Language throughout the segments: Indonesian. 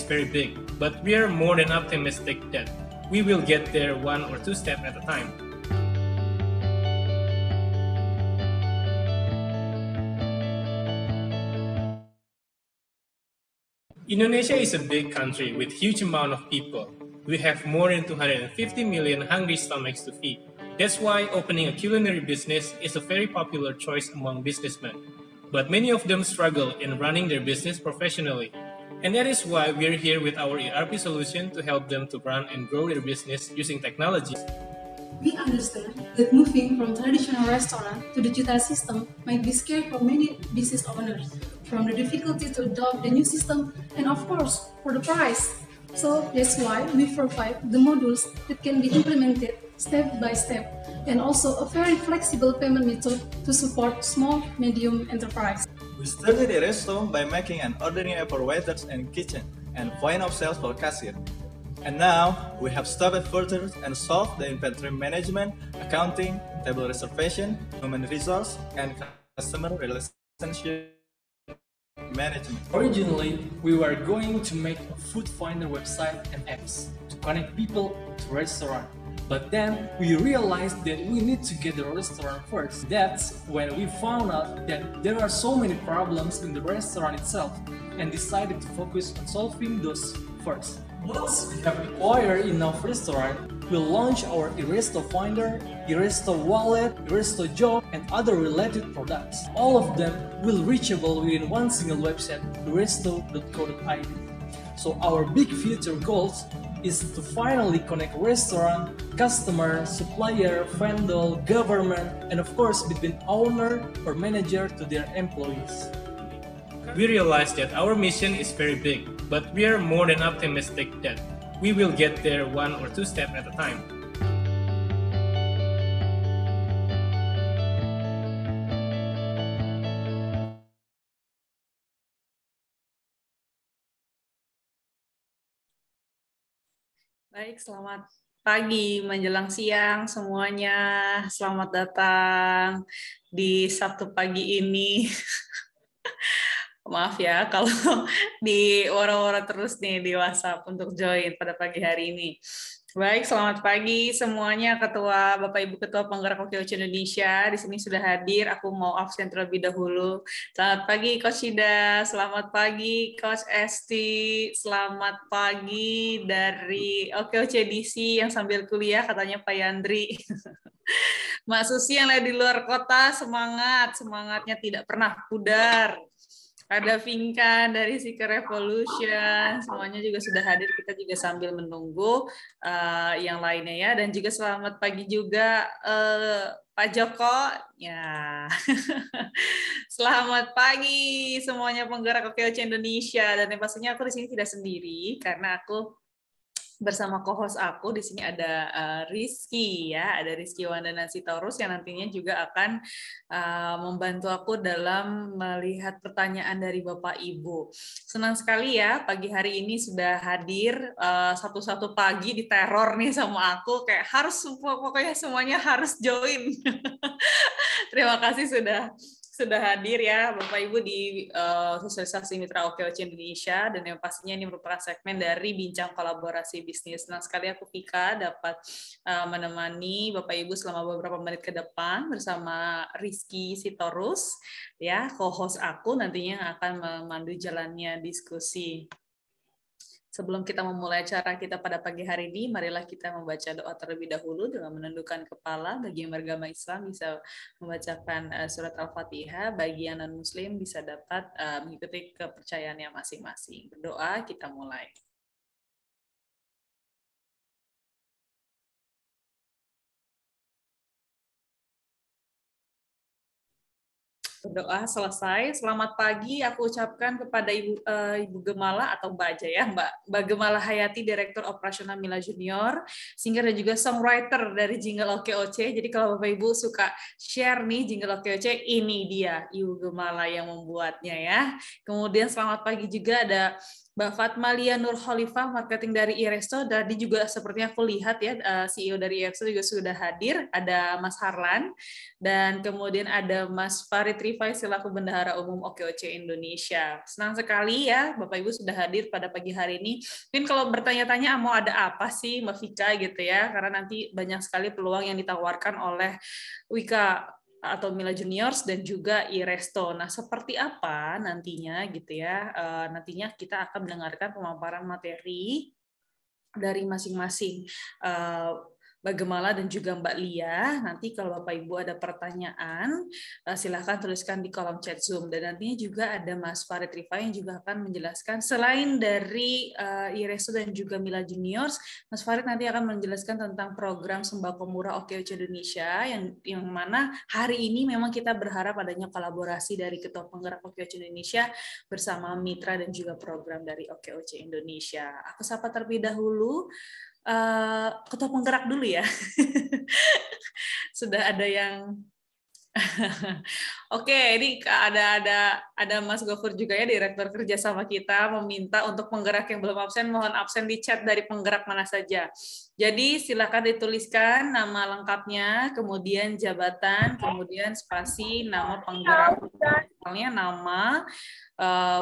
very big, but we are more than optimistic that we will get there one or two steps at a time. Indonesia is a big country with huge amount of people. We have more than 250 million hungry stomachs to feed. That's why opening a culinary business is a very popular choice among businessmen. But many of them struggle in running their business professionally. And that is why we're here with our ERP solution to help them to run and grow their business using technology. We understand that moving from traditional restaurant to digital system might be scary for many business owners, from the difficulty to adopt the new system and of course for the price. So that's why we provide the modules that can be implemented step by step and also a very flexible payment method to support small, medium enterprise. We started a restaurant by making an ordering app for waiters and kitchen and point of sales for cashier. And now we have started further and solved the inventory management, accounting, table reservation, human resource, and customer relationship management. Originally, we were going to make a food finder website and apps to connect people to restaurant. But then we realized that we need to get the restaurant first. That's when we found out that there are so many problems in the restaurant itself and decided to focus on solving those first. Once we have acquired enough restaurant, we'll launch our Iresto Finder, Iresto Wallet, Iresto Job, and other related products. All of them will reachable within one single website, iresto.co.id. So our big future goals is to finally connect restaurant, customer, supplier, vendor, government, and of course between owner or manager to their employees. We realize that our mission is very big, but we are more than optimistic that we will get there one or two steps at a time. Baik, selamat pagi menjelang siang semuanya. Selamat datang di Sabtu pagi ini. Maaf ya kalau di wara-wara terus nih di WhatsApp untuk join pada pagi hari ini. Baik, selamat pagi semuanya, Ketua Bapak Ibu Ketua Penggerak OKOC Indonesia di sini sudah hadir. Aku mau absen terlebih dahulu. Selamat pagi Coach Ida, selamat pagi Coach Esti, selamat pagi dari OKOC DC yang sambil kuliah katanya Pak Yandri. Mbak Susi yang lagi di luar kota, semangat, semangatnya tidak pernah pudar. Ada Vinka dari Seeker Revolution, semuanya juga sudah hadir, kita juga sambil menunggu yang lainnya ya. Dan juga selamat pagi juga Pak Joko. Ya. Selamat pagi semuanya penggerak OKOC Indonesia. Dan yang pastinya aku di sini tidak sendiri karena aku bersama co-host aku di sini ada Rizky ya, ada Rizky Wandana Sitorus yang nantinya juga akan membantu aku dalam melihat pertanyaan dari Bapak Ibu. Senang sekali ya pagi hari ini sudah hadir satu-satu pagi di teror nih sama aku, kayak harus pokoknya semuanya harus join. Terima kasih sudah hadir ya Bapak Ibu di sosialisasi Mitra OKOC Indonesia, dan yang pastinya ini merupakan segmen dari Bincang Kolaborasi Bisnis. Nah, sekali aku Vika dapat menemani Bapak Ibu selama beberapa menit ke depan bersama Rizky Sitorus ya, co-host aku nantinya akan memandu jalannya diskusi. Sebelum kita memulai acara kita pada pagi hari ini, marilah kita membaca doa terlebih dahulu dengan menundukkan kepala. Bagi yang beragama Islam bisa membacakan surat Al-Fatihah, bagi yang non-Muslim bisa dapat mengikuti kepercayaannya masing-masing. Berdoa, kita mulai. Berdoa selesai. Selamat pagi aku ucapkan kepada Ibu Gemala atau Mbak aja ya, Mbak Gemala Hayati, Direktur Operasional Mila Junior, singer dan juga songwriter dari Jingle OKOC. Jadi kalau Bapak Ibu suka share nih Jingle OKOC, ini dia Ibu Gemala yang membuatnya ya. Kemudian selamat pagi juga ada Mbak Fatmalia Nur Khalifah, marketing dari iResto. Tadi juga sepertinya aku lihat ya, CEO dari iResto juga sudah hadir. Ada Mas Harlan, dan kemudian ada Mas Farid Rifai selaku Bendahara Umum OKOC Indonesia. Senang sekali ya, Bapak Ibu sudah hadir pada pagi hari ini. Mungkin kalau bertanya-tanya mau ada apa sih Mbak Vika gitu ya, karena nanti banyak sekali peluang yang ditawarkan oleh Wika atau Mila Juniors dan juga iResto. Nah, seperti apa nantinya gitu ya? Nantinya kita akan mendengarkan pemaparan materi dari masing-masing Mbak Gemala dan juga Mbak Lia. Nanti kalau Bapak Ibu ada pertanyaan, silahkan tuliskan di kolom chat Zoom. Dan nantinya juga ada Mas Farid Rifai yang juga akan menjelaskan, selain dari iResto dan juga Mila Juniors, Mas Farid nanti akan menjelaskan tentang program Sembako Murah OKOC Indonesia, yang mana hari ini memang kita berharap adanya kolaborasi dari Ketua Penggerak OKOC Indonesia bersama mitra dan juga program dari OKOC Indonesia. Aku sapa terlebih dahulu Ketua Penggerak dulu ya. Sudah ada yang Oke, ini ada Mas Gofur juga ya, Direktur Kerjasama kita, meminta untuk penggerak yang belum absen, mohon absen di chat dari penggerak mana saja. Jadi silakan dituliskan nama lengkapnya, kemudian jabatan, kemudian spasi, nama penggerak. Misalnya nama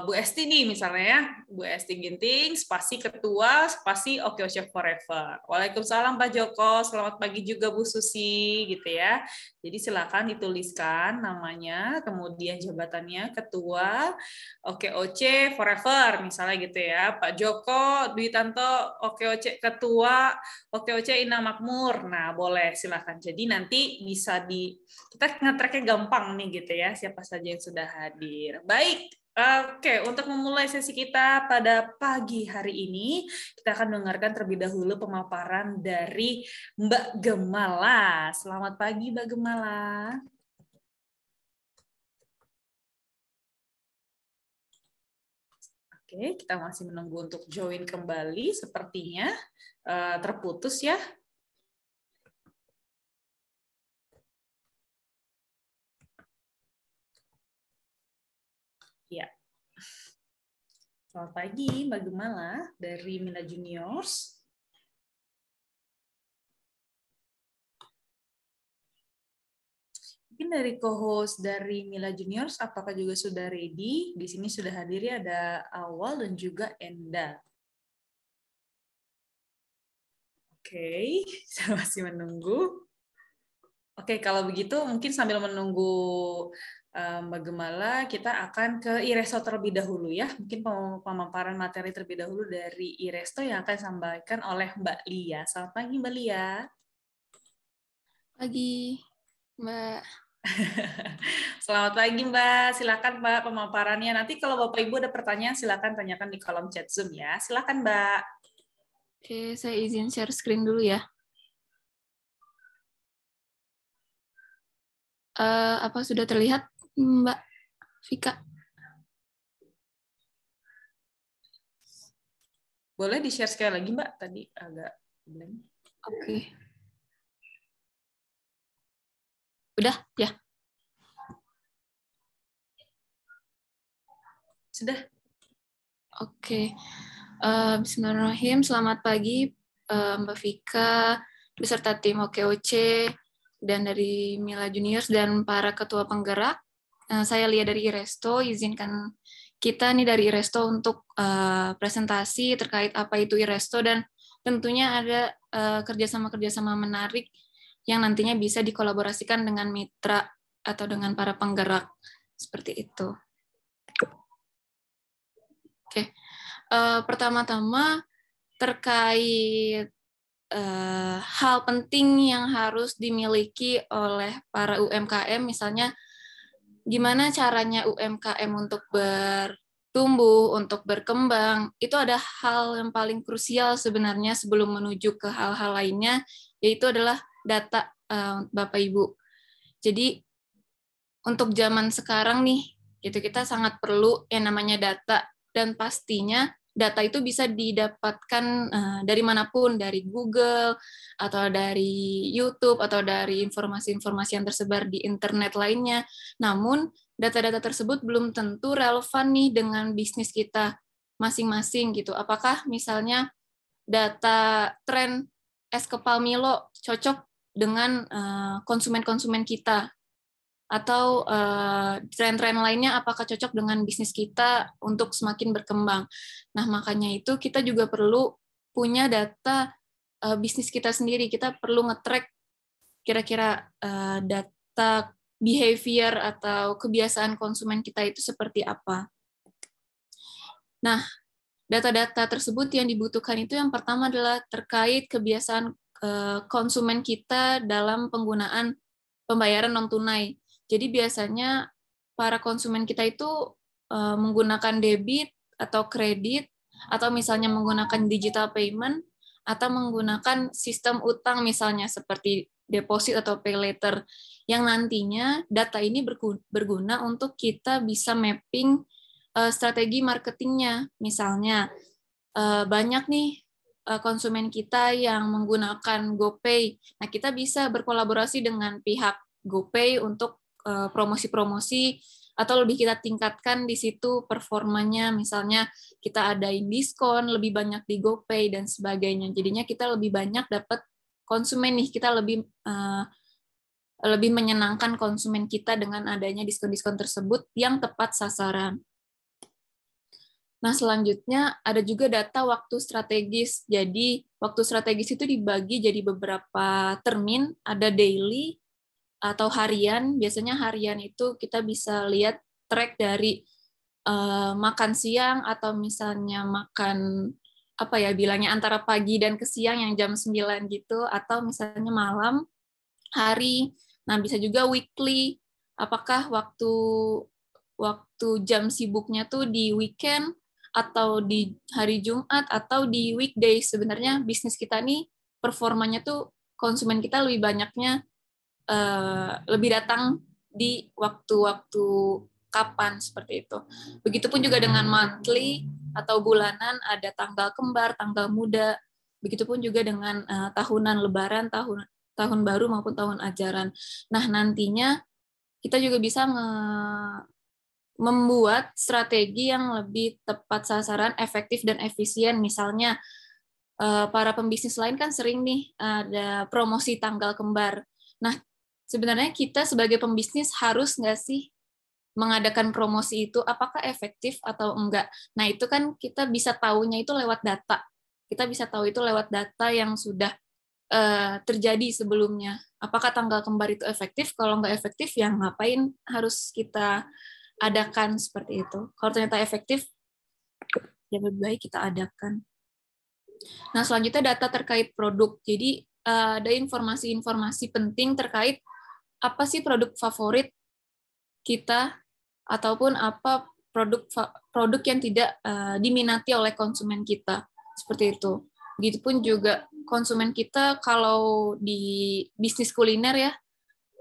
Bu Esti nih misalnya ya, Bu Esti Ginting, spasi ketua, spasi OKOC Forever. Waalaikumsalam Pak Joko, selamat pagi juga Bu Susi gitu ya. Jadi silakan dituliskan namanya, kemudian jabatannya ketua OKOC Forever misalnya gitu ya. Pak Joko Dwi Tanto OKOC ketua OKOC Indah Makmur. Nah, boleh silakan. Jadi nanti bisa kita nge-track-nya gampang nih gitu ya, siapa saja yang sudah hadir. Baik. Oke, untuk memulai sesi kita pada pagi hari ini, kita akan mendengarkan terlebih dahulu pemaparan dari Mbak Gemala. Selamat pagi, Mbak Gemala. Oke, kita masih menunggu untuk join kembali. Sepertinya terputus ya. Ya. Selamat pagi, Mbak Gemala dari Mila Juniors. Mungkin dari co-host dari Mila Juniors, apakah juga sudah ready? Di sini sudah hadir ya, ada Awal dan juga Enda. Oke, saya masih menunggu. Oke, kalau begitu mungkin sambil menunggu Mbak Gemala, kita akan ke iResto terlebih dahulu ya. Mungkin pemaparan materi terlebih dahulu dari iResto yang akan disampaikan oleh Mbak Lia. Selamat pagi Mbak Lia. Pagi Mbak. Selamat pagi Mbak. Silakan Mbak pemaparannya. Nanti kalau Bapak Ibu ada pertanyaan silakan tanyakan di kolom chat Zoom ya. Silakan Mbak. Oke, saya izin share screen dulu ya. Apa sudah terlihat Mbak Vika? Boleh di-share sekali lagi Mbak, tadi agak blank. Oke. Udah ya? Sudah. Oke. Bismillahirrahmanirrahim. Selamat pagi Mbak Vika beserta tim OKOC dan dari Mila Juniors dan para ketua penggerak. Saya Lia dari iResto, izinkan kita nih dari iResto untuk presentasi terkait apa itu iResto, dan tentunya ada kerjasama-kerjasama menarik yang nantinya bisa dikolaborasikan dengan mitra atau dengan para penggerak, seperti itu. Oke, pertama-tama terkait hal penting yang harus dimiliki oleh para UMKM, misalnya gimana caranya UMKM untuk bertumbuh, untuk berkembang, itu ada hal yang paling krusial sebenarnya sebelum menuju ke hal-hal lainnya, yaitu adalah data, Bapak Ibu. Jadi untuk zaman sekarang nih, gitu, kita sangat perlu yang namanya data, dan pastinya data itu bisa didapatkan dari manapun, dari Google, atau dari YouTube, atau dari informasi-informasi yang tersebar di internet lainnya. Namun, data-data tersebut belum tentu relevan nih dengan bisnis kita. masing-masing gitu. Apakah misalnya data tren es kepal Milo cocok dengan konsumen-konsumen kita, atau tren-tren lainnya apakah cocok dengan bisnis kita untuk semakin berkembang. Nah, makanya itu kita juga perlu punya data bisnis kita sendiri. Kita perlu nge-track kira-kira data behavior atau kebiasaan konsumen kita itu seperti apa. Nah, data-data tersebut yang dibutuhkan itu yang pertama adalah terkait kebiasaan konsumen kita dalam penggunaan pembayaran non-tunai. Jadi biasanya para konsumen kita itu menggunakan debit atau kredit, atau misalnya menggunakan digital payment, atau menggunakan sistem utang misalnya seperti deposit atau pay later, yang nantinya data ini berguna untuk kita bisa mapping strategi marketingnya. Misalnya banyak nih konsumen kita yang menggunakan GoPay. Nah, kita bisa berkolaborasi dengan pihak GoPay untuk promosi-promosi, atau lebih kita tingkatkan di situ performanya, misalnya kita adain diskon lebih banyak di GoPay dan sebagainya. Jadinya kita lebih banyak dapat konsumen nih, kita lebih menyenangkan konsumen kita dengan adanya diskon-diskon tersebut yang tepat sasaran. Nah, selanjutnya ada juga data waktu strategis. Jadi, waktu strategis itu dibagi jadi beberapa termin, ada daily atau harian. Biasanya harian itu kita bisa lihat track dari makan siang, atau misalnya makan bilangnya antara pagi dan ke siang yang jam 9 gitu, atau misalnya malam, hari. Nah, bisa juga weekly, apakah waktu jam sibuknya tuh di weekend atau di hari Jumat atau di weekday. Sebenarnya bisnis kita nih performanya tuh konsumen kita lebih banyaknya lebih datang di waktu-waktu kapan, seperti itu. Begitupun juga dengan monthly atau bulanan, ada tanggal kembar, tanggal muda. Begitupun juga dengan tahunan, lebaran, tahun baru maupun tahun ajaran. Nah, nantinya kita juga bisa membuat strategi yang lebih tepat sasaran, efektif dan efisien. Misalnya para pembisnis lain kan sering nih ada promosi tanggal kembar. Nah, sebenarnya kita sebagai pembisnis harus nggak sih mengadakan promosi itu, apakah efektif atau enggak? Nah, itu kan kita bisa tahunya itu lewat data. Kita bisa tahu itu lewat data yang sudah terjadi sebelumnya. Apakah tanggal kembar itu efektif? Kalau nggak efektif, ya ngapain harus kita adakan seperti itu. Kalau ternyata efektif, ya lebih baik kita adakan. Nah, selanjutnya data terkait produk. Jadi, ada informasi-informasi penting terkait apa sih produk favorit kita, ataupun apa produk yang tidak diminati oleh konsumen kita, seperti itu. Begitupun juga konsumen kita kalau di bisnis kuliner ya,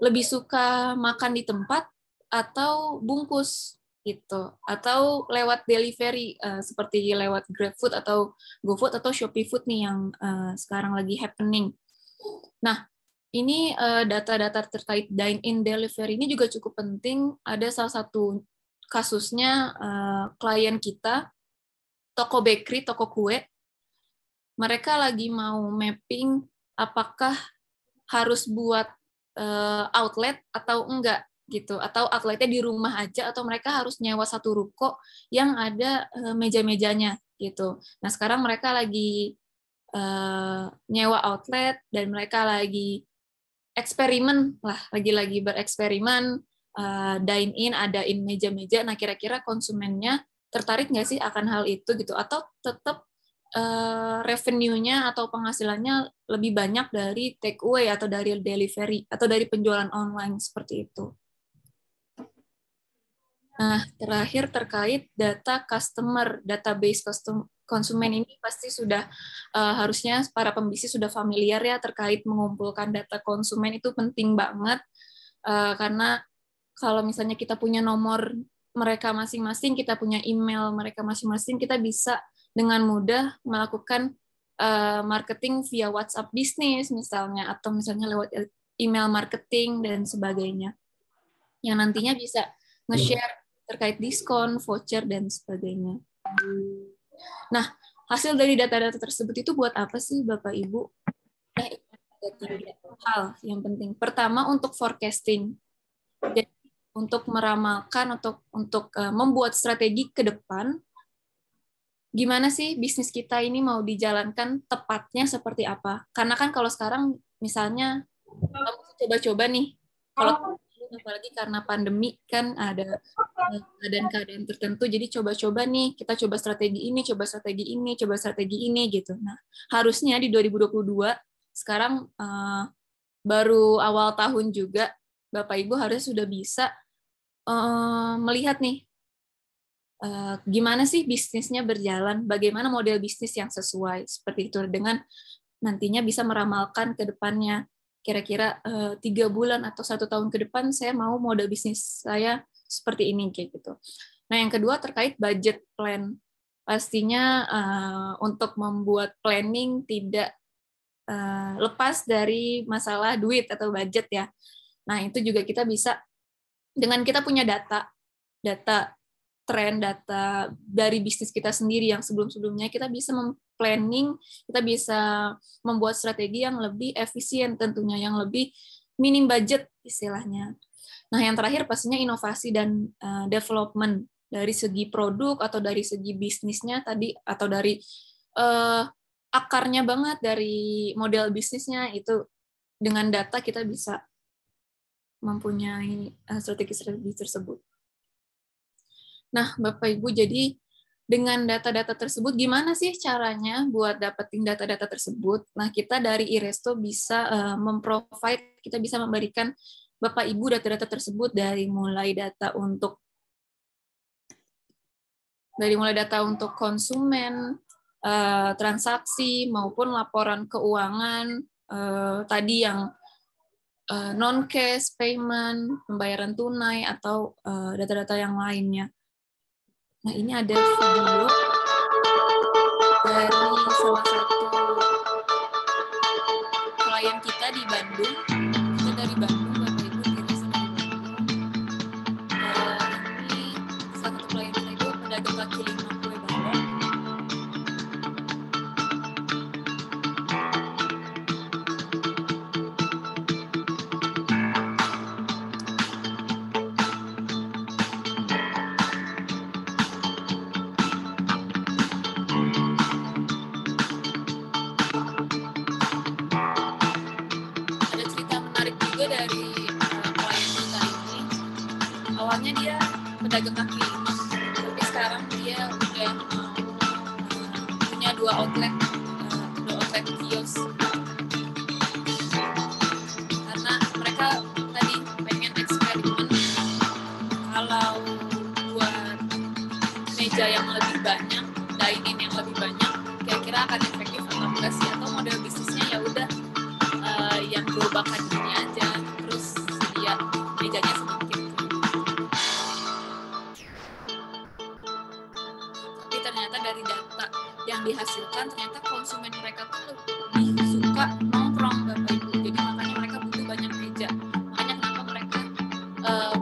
lebih suka makan di tempat atau bungkus gitu, atau lewat delivery seperti lewat GrabFood atau GoFood atau Shopee Food nih yang sekarang lagi happening. Nah, ini data-data terkait dine-in delivery ini juga cukup penting. Ada salah satu kasusnya klien kita, toko bakery, toko kue. Mereka lagi mau mapping apakah harus buat outlet atau enggak gitu, atau outletnya di rumah aja, atau mereka harus nyewa satu ruko yang ada meja-mejanya gitu. Nah, sekarang mereka lagi nyewa outlet dan mereka lagi eksperimen lah, lagi-lagi bereksperimen, dine-in, adain meja-meja. Nah, kira-kira konsumennya tertarik nggak sih akan hal itu gitu, atau tetap revenue-nya atau penghasilannya lebih banyak dari take away atau dari delivery atau dari penjualan online, seperti itu. Nah, terakhir terkait data customer, database konsumen ini pasti sudah harusnya para pembisnis sudah familiar ya terkait mengumpulkan data konsumen. Itu penting banget karena kalau misalnya kita punya nomor mereka masing-masing, kita punya email mereka masing-masing, kita bisa dengan mudah melakukan marketing via WhatsApp bisnis misalnya, atau misalnya lewat email marketing dan sebagainya, yang nantinya bisa nge-share terkait diskon, voucher, dan sebagainya. Nah, hasil dari data-data tersebut itu buat apa sih Bapak Ibu? Nah, ada 3 hal yang penting. Pertama, untuk forecasting. Jadi, untuk meramalkan, untuk membuat strategi ke depan, gimana sih bisnis kita ini mau dijalankan tepatnya seperti apa? Karena kan kalau sekarang misalnya kamu coba-coba nih, kalau apalagi karena pandemi kan ada keadaan-keadaan tertentu, jadi coba-coba nih, kita coba strategi ini, coba strategi ini, coba strategi ini gitu. Nah, harusnya di 2022 sekarang baru awal tahun juga, Bapak Ibu harus sudah bisa melihat nih gimana sih bisnisnya berjalan, bagaimana model bisnis yang sesuai seperti itu, dengan nantinya bisa meramalkan ke depannya kira-kira 3 bulan atau 1 tahun ke depan saya mau model bisnis saya seperti ini kayak gitu. Nah, yang kedua terkait budget plan. Pastinya untuk membuat planning tidak lepas dari masalah duit atau budget ya. Nah, itu juga kita bisa dengan kita punya data tren, data dari bisnis kita sendiri yang sebelum-sebelumnya, kita bisa planning, kita bisa membuat strategi yang lebih efisien tentunya, yang lebih minim budget istilahnya. Nah, yang terakhir pastinya inovasi dan development dari segi produk atau dari segi bisnisnya tadi, atau dari akarnya banget dari model bisnisnya, itu dengan data kita bisa mempunyai strategi-strategi tersebut. Nah, Bapak Ibu, jadi dengan data-data tersebut, gimana sih caranya buat dapetin data-data tersebut? Nah, kita dari iResto bisa memprovide, kita bisa memberikan Bapak Ibu data-data tersebut dari mulai data untuk konsumen, transaksi, maupun laporan keuangan, tadi yang non-cash payment, pembayaran tunai, atau data-data yang lainnya. Nah, ini ada video dari salah satu klien kita di Bandung. Kita dari Bandung, Bapak Ibu, iResto dari Bandung. Ini salah satu klien kita itu pedagang kaki lima kue balok. Ada cerita menarik juga dari klien kita ini. Awalnya dia pedagang kaki lima, tapi sekarang dia udah punya 2 outlet kios. Karena mereka tadi pengen eksperimen, kalau buat meja yang lebih banyak, dine-in yang lebih banyak, kira-kira akan efektif atau enggak sih, atau model bisnisnya ya udah yang gerobakan gini aja, terus sedia mejanya sedikit. Tapi ternyata dari data yang dihasilkan, ternyata konsumen mereka tuh lebih suka nongkrong, Bapak Ibu. Jadi makanya mereka butuh banyak meja. Makanya kenapa mereka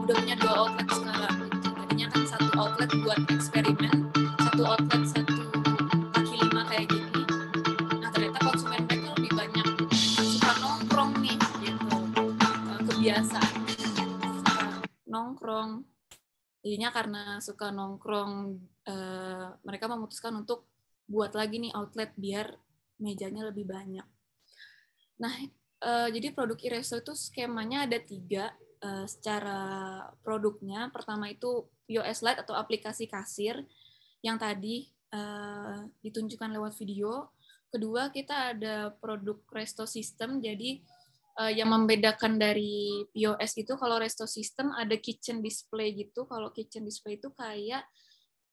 udah punya 2 outlet sekarang. Gitu. Tadinya kan 1 outlet buat eksperimen, 1 outlet 1 kaki lima kayak gini. Nah, ternyata konsumen mereka lebih banyak suka nongkrong nih, gitu. Kebiasaan suka nongkrong. Jadinya karena suka nongkrong, mereka memutuskan untuk buat lagi nih outlet biar mejanya lebih banyak. Nah, jadi produk iResto itu skemanya ada 3 secara produknya. Pertama itu POS Lite atau aplikasi kasir yang tadi ditunjukkan lewat video. Kedua, kita ada produk Resto System. Jadi yang membedakan dari POS itu, kalau Resto System ada kitchen display gitu. Kalau kitchen display itu kayak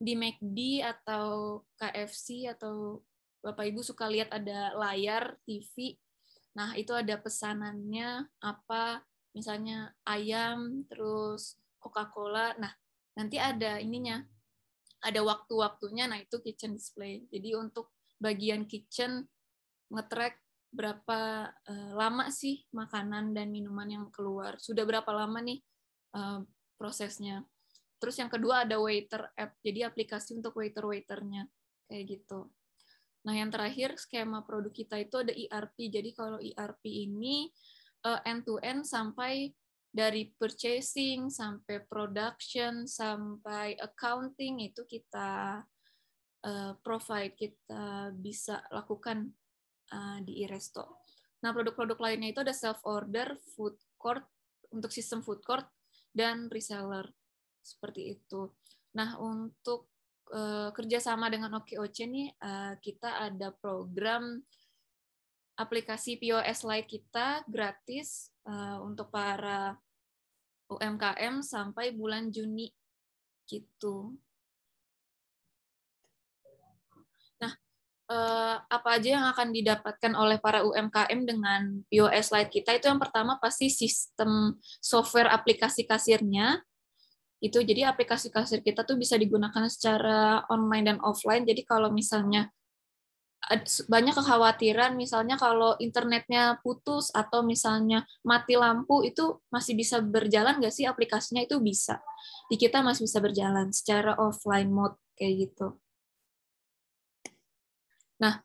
di McD atau KFC, atau Bapak Ibu suka lihat ada layar TV. Nah, itu ada pesanannya apa, misalnya ayam, terus Coca-Cola. Nah, nanti ada ininya, ada waktu-waktunya. Nah, itu kitchen display. Jadi untuk bagian kitchen nge-track berapa lama sih makanan dan minuman yang keluar. Sudah berapa lama nih prosesnya. Terus yang kedua ada waiter app, jadi aplikasi untuk waiter-waiternya. kayak gitu. Nah, yang terakhir skema produk kita itu ada ERP. Jadi kalau ERP ini end to end sampai dari purchasing sampai production sampai accounting itu kita provide, kita bisa lakukan di iResto. Nah, produk-produk lainnya itu ada self order, food court untuk sistem food court dan reseller seperti itu. Nah, untuk kerjasama dengan OKOC nih, kita ada program aplikasi POS Lite kita gratis untuk para UMKM sampai bulan Juni gitu. Nah, apa aja yang akan didapatkan oleh para UMKM dengan POS Lite kita itu yang pertama pasti sistem software aplikasi kasirnya. Itu jadi aplikasi kasir kita tuh bisa digunakan secara online dan offline. Jadi kalau misalnya banyak kekhawatiran misalnya kalau internetnya putus atau misalnya mati lampu itu masih bisa berjalan nggak sih aplikasinya, itu bisa. Di kita masih bisa berjalan secara offline mode kayak gitu. Nah,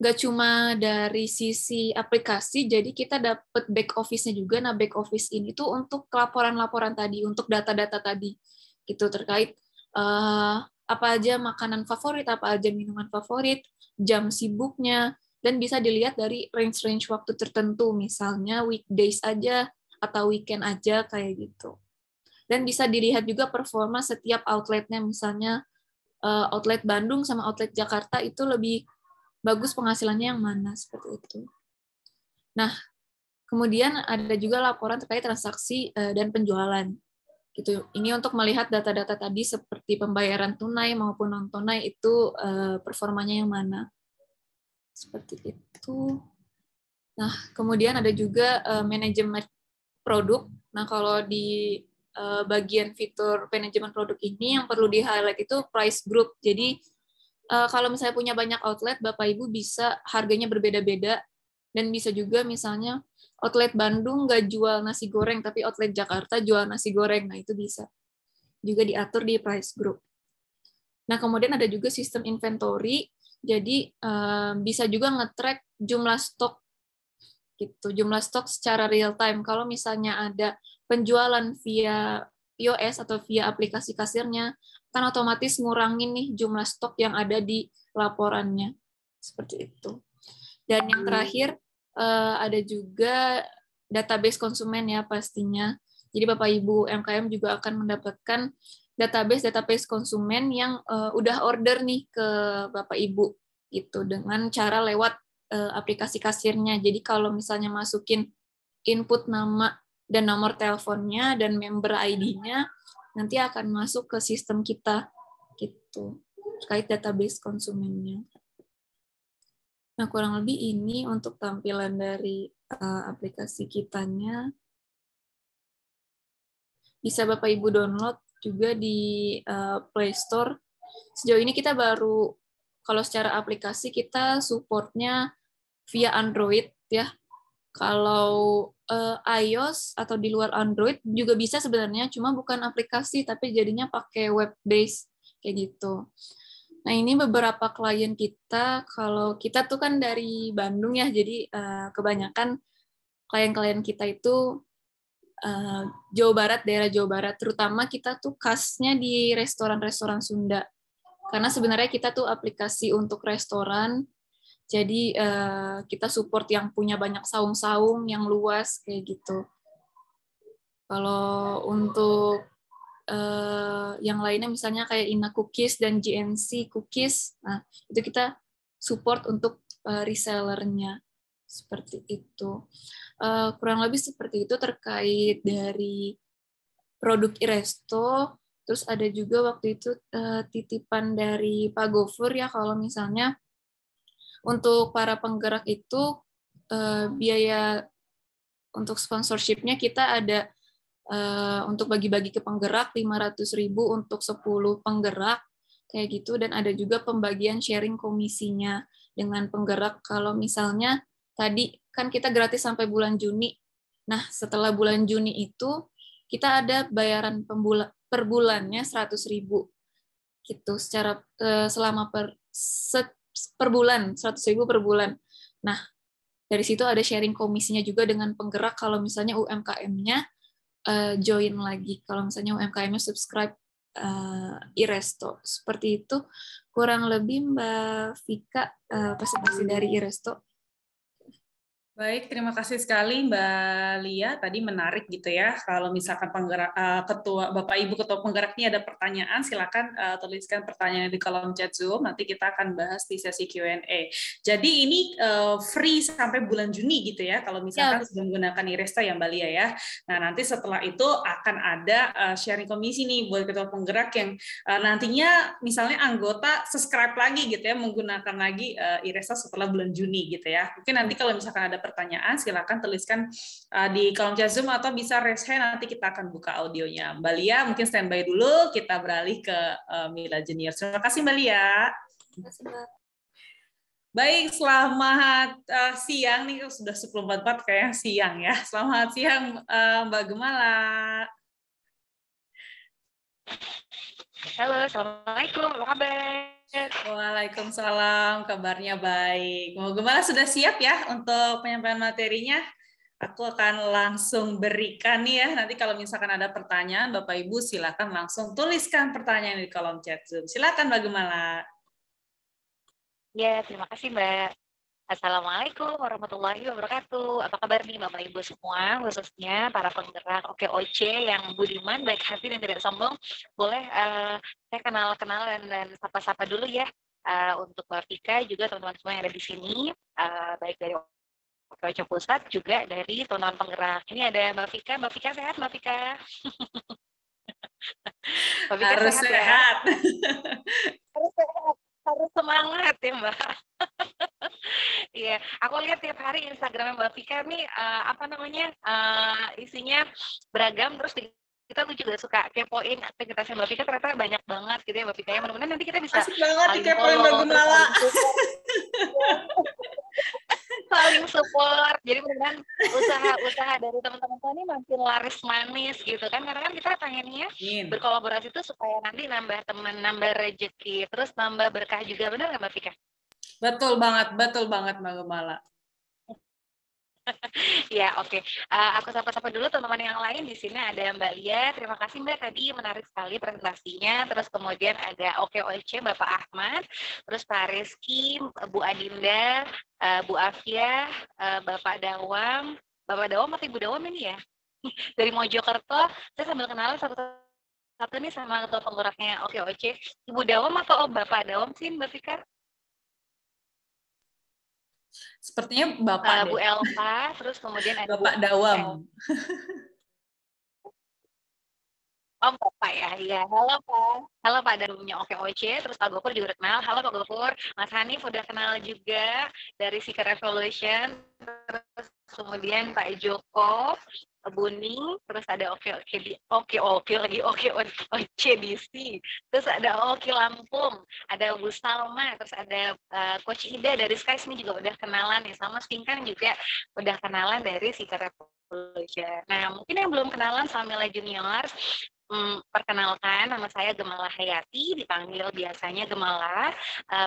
nggak cuma dari sisi aplikasi, jadi kita dapat back office-nya juga. Nah, back office ini tuh untuk laporan-laporan tadi, untuk data-data tadi, gitu terkait apa aja makanan favorit, apa aja minuman favorit, jam sibuknya, dan bisa dilihat dari range-range waktu tertentu, misalnya weekdays aja atau weekend aja kayak gitu. Dan bisa dilihat juga performa setiap outletnya, misalnya outlet Bandung sama outlet Jakarta itu lebih bagus penghasilannya yang mana, seperti itu. Nah, kemudian ada juga laporan terkait transaksi dan penjualan. Gitu. Ini untuk melihat data-data tadi seperti pembayaran tunai maupun non-tunai itu performanya yang mana. Seperti itu. Nah, kemudian ada juga manajemen produk. Nah, kalau di bagian fitur manajemen produk ini yang perlu di-highlight itu price group. Jadi, kalau misalnya punya banyak outlet, Bapak Ibu bisa harganya berbeda-beda, dan bisa juga misalnya outlet Bandung nggak jual nasi goreng, tapi outlet Jakarta jual nasi goreng. Nah, itu bisa juga diatur di price group. Nah, kemudian ada juga sistem inventory, jadi bisa juga nge-track jumlah stok, gitu, jumlah stok secara real time. Kalau misalnya ada penjualan via POS atau via aplikasi kasirnya, kan otomatis ngurangin nih jumlah stok yang ada di laporannya. Seperti itu. Dan yang terakhir, ada juga database konsumen ya pastinya. Jadi Bapak Ibu UMKM juga akan mendapatkan database konsumen yang udah order nih ke Bapak Ibu gitu dengan cara lewat aplikasi kasirnya. Jadi kalau misalnya masukin input nama dan nomor teleponnya dan member ID-nya, nanti akan masuk ke sistem kita gitu terkait database konsumennya. Nah, kurang lebih ini untuk tampilan dari aplikasi kitanya. Bisa Bapak Ibu download juga di Play Store. Sejauh ini kita baru, kalau secara aplikasi kita supportnya via Android ya. Kalau iOS atau di luar Android juga bisa sebenarnya, cuma bukan aplikasi tapi jadinya pakai web base kayak gitu. Nah, ini beberapa klien kita. Kalau kita tuh kan dari Bandung ya, jadi kebanyakan klien-klien kita itu Jawa Barat, daerah Jawa Barat. Terutama kita tuh khasnya di restoran-restoran Sunda. Karena sebenarnya kita tuh aplikasi untuk restoran, jadi kita support yang punya banyak saung-saung yang luas kayak gitu. Kalau untuk yang lainnya misalnya kayak Ina Cookies dan GNC Cookies, nah itu kita support untuk resellernya seperti itu. Kurang lebih seperti itu terkait dari produk iResto. Terus ada juga waktu itu titipan dari Pak Gofur ya, kalau misalnya untuk para penggerak itu biaya untuk sponsorship-nya kita ada untuk bagi-bagi ke penggerak 500.000 untuk 10 penggerak kayak gitu, dan ada juga pembagian sharing komisinya dengan penggerak. Kalau misalnya tadi kan kita gratis sampai bulan Juni. Nah, setelah bulan Juni itu kita ada bayaran per bulannya 100.000 gitu secara selama per bulan, 100.000 per bulan. Nah, dari situ ada sharing komisinya juga dengan penggerak kalau misalnya UMKM-nya join lagi, kalau misalnya UMKM-nya subscribe Iresto. Seperti itu kurang lebih Mbak Vika presentasi dari Iresto. Baik, terima kasih sekali Mbak Lia. Tadi menarik gitu ya. Kalau misalkan penggerak, Bapak Ibu Ketua Penggerak ini ada pertanyaan, silakan tuliskan pertanyaannya di kolom chat Zoom. Nanti kita akan bahas di sesi Q&A. Jadi ini free sampai bulan Juni gitu ya. Kalau misalkan sudah menggunakan Iresto ya Mbak Lia ya. Nah nanti setelah itu akan ada sharing komisi nih buat Ketua Penggerak yang nantinya misalnya anggota subscribe lagi gitu ya, menggunakan lagi Iresto setelah bulan Juni gitu ya. Mungkin nanti kalau misalkan ada pertanyaan, silakan tuliskan di kolom chat Zoom atau bisa raise hand, nanti kita akan buka audionya. Mbak Lia, mungkin standby dulu, kita beralih ke Mila Junior. Terima kasih Mbak Lia. Terima kasih Mbak. Baik, selamat siang nih, sudah 10.44 kayaknya siang ya. Selamat siang Mbak Gemala. Halo, Assalamualaikum, apa kabar? Waalaikumsalam, kabarnya baik. Mau Gemala sudah siap ya untuk penyampaian materinya? Aku akan langsung berikan nih ya. Nanti kalau misalkan ada pertanyaan, Bapak Ibu silakan langsung tuliskan pertanyaan di kolom chat Zoom. Silakan Mbak Gemala. Ya, terima kasih Mbak. Assalamualaikum warahmatullahi wabarakatuh. Apa kabar nih Bapak Ibu semua, khususnya para penggerak OKOC yang budiman, baik hati dan tidak sombong. Boleh saya kenal-kenal dan sapa-sapa dulu ya untuk Mbak Vika, juga teman-teman semua yang ada di sini, baik dari OKOC Pusat, juga dari teman-teman penggerak. Ini ada Mbak Vika. Mbak Vika sehat, Mbak Vika? Mbak Vika Harus sehat. sehat. Ya? Harus sehat. Harus semangat ya Mbak. Iya, aku lihat tiap hari Instagramnya Mbak Vika nih isinya beragam, terus kita tuh juga suka kepoin aktivitasnya Mbak Vika, ternyata banyak banget gitu ya Mbak Vika. Ya mudah-mudahan nanti kita bisa asik banget dikepoin Mbak Gemala. Saling support. Jadi mudah-mudahan usaha dari teman-teman ini makin laris manis gitu kan, karena kan kita pengennya berkolaborasi itu supaya nanti nambah teman, nambah rezeki, terus nambah berkah juga. Benar nggak Mbak Vika? Betul banget Mbak Gemala. Ya, oke. Aku sapa-sapa dulu teman-teman yang lain. Di sini ada Mbak Lia. Terima kasih Mbak, tadi menarik sekali presentasinya. Terus kemudian ada OKOC Bapak Ahmad, terus Pak Rizky, Bu Adinda, Bu Afia, Bapak Dawam atau Ibu Dawam ini ya? Dari Mojokerto. Saya sambil kenalan satu nih sama ketua penggeraknya OKOC. Ibu Dawam atau Bapak Dawam sih Mbak Fikar? Sepertinya Bapak Bu Elva, terus kemudian ada Bapak Dawam. Oh, Bapak ya. Iya, halo Pak. Halo Pak, Darumnya OKOC, terus Pak Gopur juga kenal. Halo Pak Gopur. Mas Hanif udah kenal juga dari Seeker Revolution. Terus kemudian Pak Joko, Buning, terus ada OKOCDC, terus ada Oki Lampung, ada Bu Salma, terus ada Coach Ida dari Skies ini juga udah kenalan ya, sama Spinkan juga udah kenalan dari Seeker Revolution. Nah, mungkin yang belum kenalan sama Mila Juniors, perkenalkan, nama saya Gemala Hayati, dipanggil biasanya Gemala,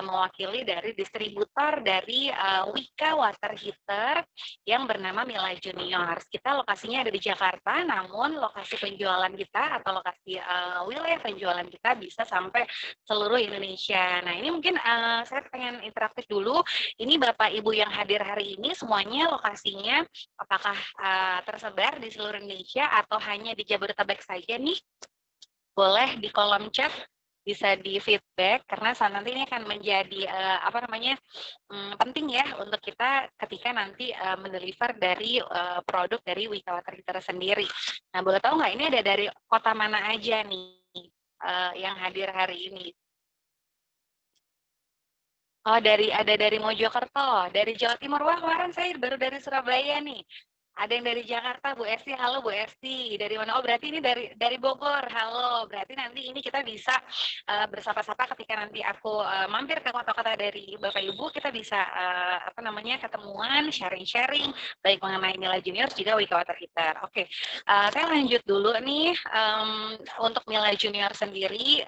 mewakili dari distributor dari Wika Water Heater yang bernama Mila Juniors. Kita lokasinya ada di Jakarta, namun lokasi penjualan kita atau lokasi wilayah penjualan kita bisa sampai seluruh Indonesia. Nah, ini mungkin saya pengen interaktif dulu. Ini Bapak Ibu yang hadir hari ini semuanya lokasinya apakah tersebar di seluruh Indonesia atau hanya di Jabodetabek saja nih? Boleh di kolom chat, bisa di feedback, karena saat nanti ini akan menjadi penting ya untuk kita ketika nanti mendeliver dari produk dari Wika Water Heater sendiri. Nah, boleh tahu nggak ini ada dari kota mana aja nih yang hadir hari ini? Oh, ada dari Mojokerto, dari Jawa Timur. Wah, kemarin saya baru dari Surabaya nih. Ada yang dari Jakarta, Bu Esti. Halo Bu Esti. Dari mana? Oh, berarti ini dari Bogor. Halo. Berarti nanti ini kita bisa bersapa-sapa ketika nanti aku mampir ke kota-kota dari Bapak Ibu, kita bisa ketemuan, sharing-sharing baik mengenai Mila Juniors juga Wika Water Heater. Oke. Saya lanjut dulu nih untuk Mila Junior sendiri.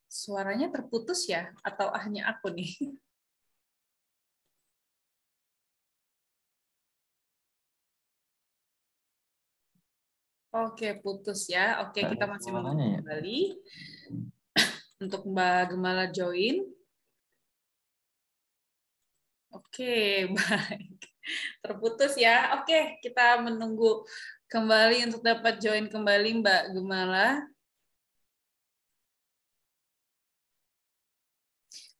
Suaranya terputus ya? Atau hanya aku nih? Oke, putus ya. Oke, kita masih menunggu kembali untuk Mbak Gemala join. Oke, baik. Terputus ya. Oke, kita menunggu kembali untuk dapat join kembali Mbak Gemala.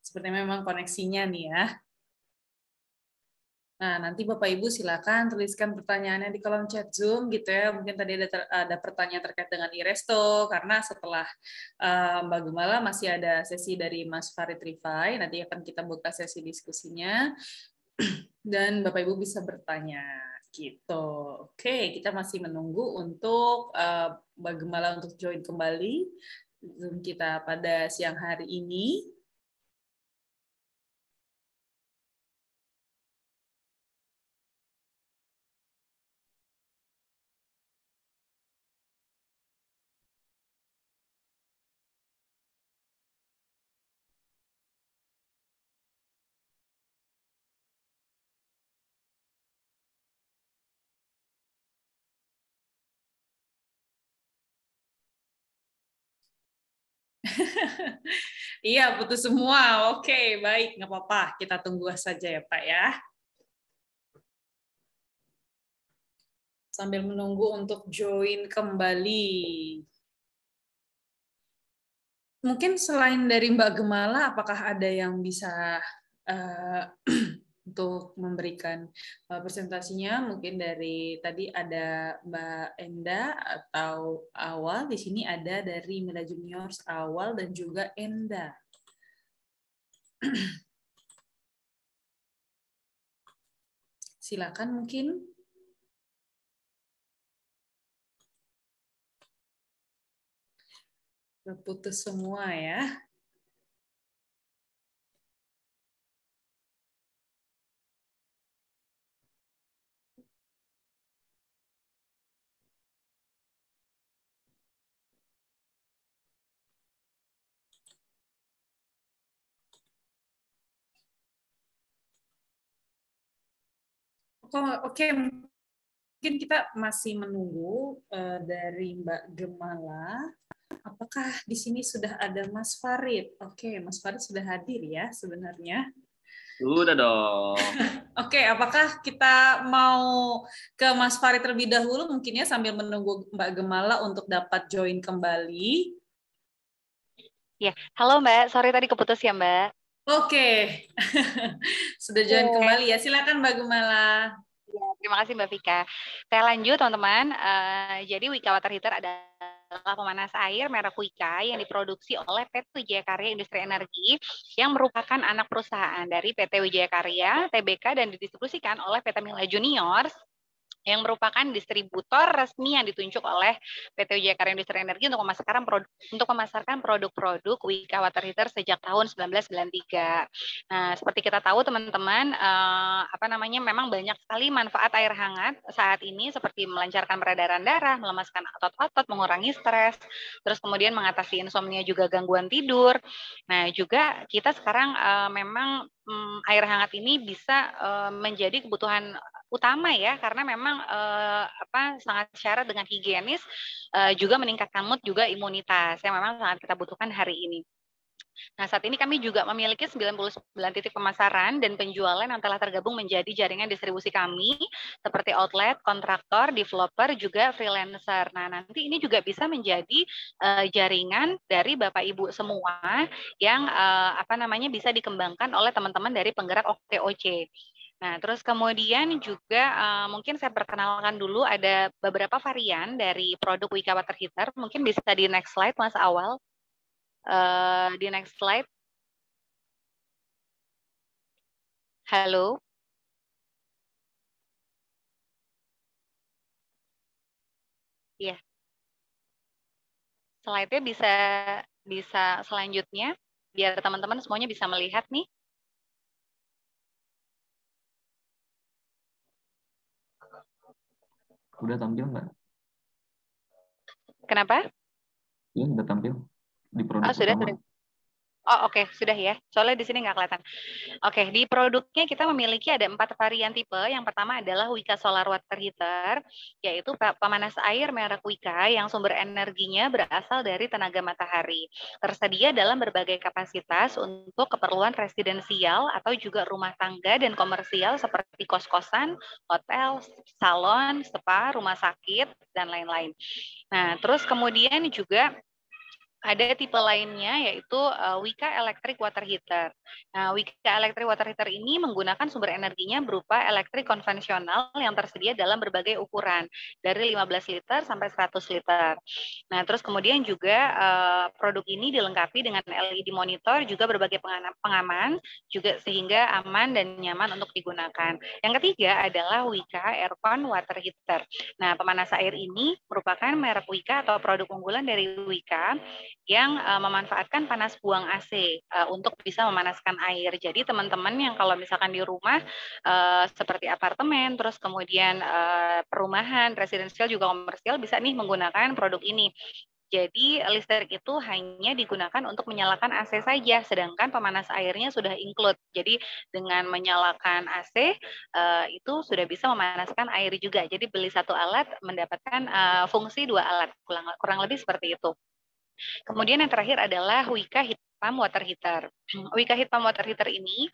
Sepertinya memang koneksinya nih ya. Nah, nanti Bapak Ibu silakan tuliskan pertanyaannya di kolom chat Zoom gitu ya. Mungkin tadi ada pertanyaan terkait dengan Iresto, karena setelah Mbak Gemala masih ada sesi dari Mas Farid Rifai, nanti akan kita buka sesi diskusinya, dan Bapak Ibu bisa bertanya gitu. Oke, kita masih menunggu untuk Mbak Gemala untuk join kembali Zoom kita pada siang hari ini. Iya, putus semua. Oke, baik. Nggak apa-apa. Kita tunggu saja ya, Pak ya. Sambil menunggu untuk join kembali. Mungkin selain dari Mbak Gemala, apakah ada yang bisa untuk memberikan presentasinya? Mungkin dari tadi ada Mbak Enda atau Awal. Di sini ada dari Mila Juniors Awal dan juga Enda. Silakan mungkin. Putus semua ya. Oke, mungkin kita masih menunggu dari Mbak Gemala. Apakah di sini sudah ada Mas Farid? Oke, Mas Farid sudah hadir ya sebenarnya. Sudah dong. Oke, apakah kita mau ke Mas Farid terlebih dahulu mungkin ya sambil menunggu Mbak Gemala untuk dapat join kembali? Ya, halo Mbak. Sorry tadi keputus ya Mbak. Oke, sudah join kembali ya. Silakan Mbak Gemala. Ya, terima kasih Mbak Vika. Saya lanjut teman-teman. Jadi Wika Water Heater adalah pemanas air merek Wika yang diproduksi oleh PT Wijaya Karya Industri Energi yang merupakan anak perusahaan dari PT Wijaya Karya, TBK, dan didistribusikan oleh PT Mila Juniors yang merupakan distributor resmi yang ditunjuk oleh PT Wijaya Karya Industri Energi untuk memasarkan produk-produk Wika Water Heater sejak tahun 1993. Nah, seperti kita tahu teman-teman, memang banyak sekali manfaat air hangat saat ini seperti melancarkan peredaran darah, melemaskan otot-otot, mengurangi stres, terus kemudian mengatasi insomnia juga gangguan tidur. Nah, juga kita sekarang memang air hangat ini bisa menjadi kebutuhan utama ya, karena memang sangat syarat dengan higienis, juga meningkatkan mood juga imunitas yang memang sangat kita butuhkan hari ini. Nah, saat ini kami juga memiliki 99 titik pemasaran dan penjualan yang telah tergabung menjadi jaringan distribusi kami seperti outlet, kontraktor, developer, juga freelancer. Nah, nanti ini juga bisa menjadi jaringan dari Bapak Ibu semua yang bisa dikembangkan oleh teman-teman dari penggerak OKOC. Nah, terus kemudian juga mungkin saya perkenalkan dulu ada beberapa varian dari produk Wika Water Heater. Mungkin bisa di next slide, Mas Awal. Di next slide. Halo. Iya. Slide-nya bisa selanjutnya biar teman-teman semuanya bisa melihat nih. Udah tampil nggak? Kenapa? Ya, udah tampil di produk sudah, utama. sudah. Oh, oke, sudah ya. Soalnya di sini nggak kelihatan. Oke, di produknya kita memiliki ada 4 varian tipe. Yang pertama adalah Wika Solar Water Heater, yaitu pemanas air merek Wika yang sumber energinya berasal dari tenaga matahari. Tersedia dalam berbagai kapasitas untuk keperluan residensial atau juga rumah tangga dan komersial seperti kos-kosan, hotel, salon, spa, rumah sakit, dan lain-lain. Nah, terus kemudian juga ada tipe lainnya yaitu Wika Electric Water Heater. Nah, Wika Electric Water Heater ini menggunakan sumber energinya berupa elektrik konvensional yang tersedia dalam berbagai ukuran, dari 15 liter sampai 100 liter. Nah, terus kemudian juga produk ini dilengkapi dengan LED monitor, juga berbagai pengaman, juga sehingga aman dan nyaman untuk digunakan. Yang ketiga adalah Wika Aircon Water Heater. Nah, pemanas air ini merupakan merek Wika atau produk unggulan dari Wika yang memanfaatkan panas buang AC untuk bisa memanaskan air. Jadi teman-teman yang kalau misalkan di rumah seperti apartemen, terus kemudian perumahan, residensial juga komersial bisa nih menggunakan produk ini. Jadi listrik itu hanya digunakan untuk menyalakan AC saja, sedangkan pemanas airnya sudah include. Jadi dengan menyalakan AC itu sudah bisa memanaskan air juga. Jadi beli satu alat mendapatkan fungsi dua alat, kurang lebih seperti itu. Kemudian yang terakhir adalah Wika Heat Pump Water Heater. Wika Heat Pump Water Heater ini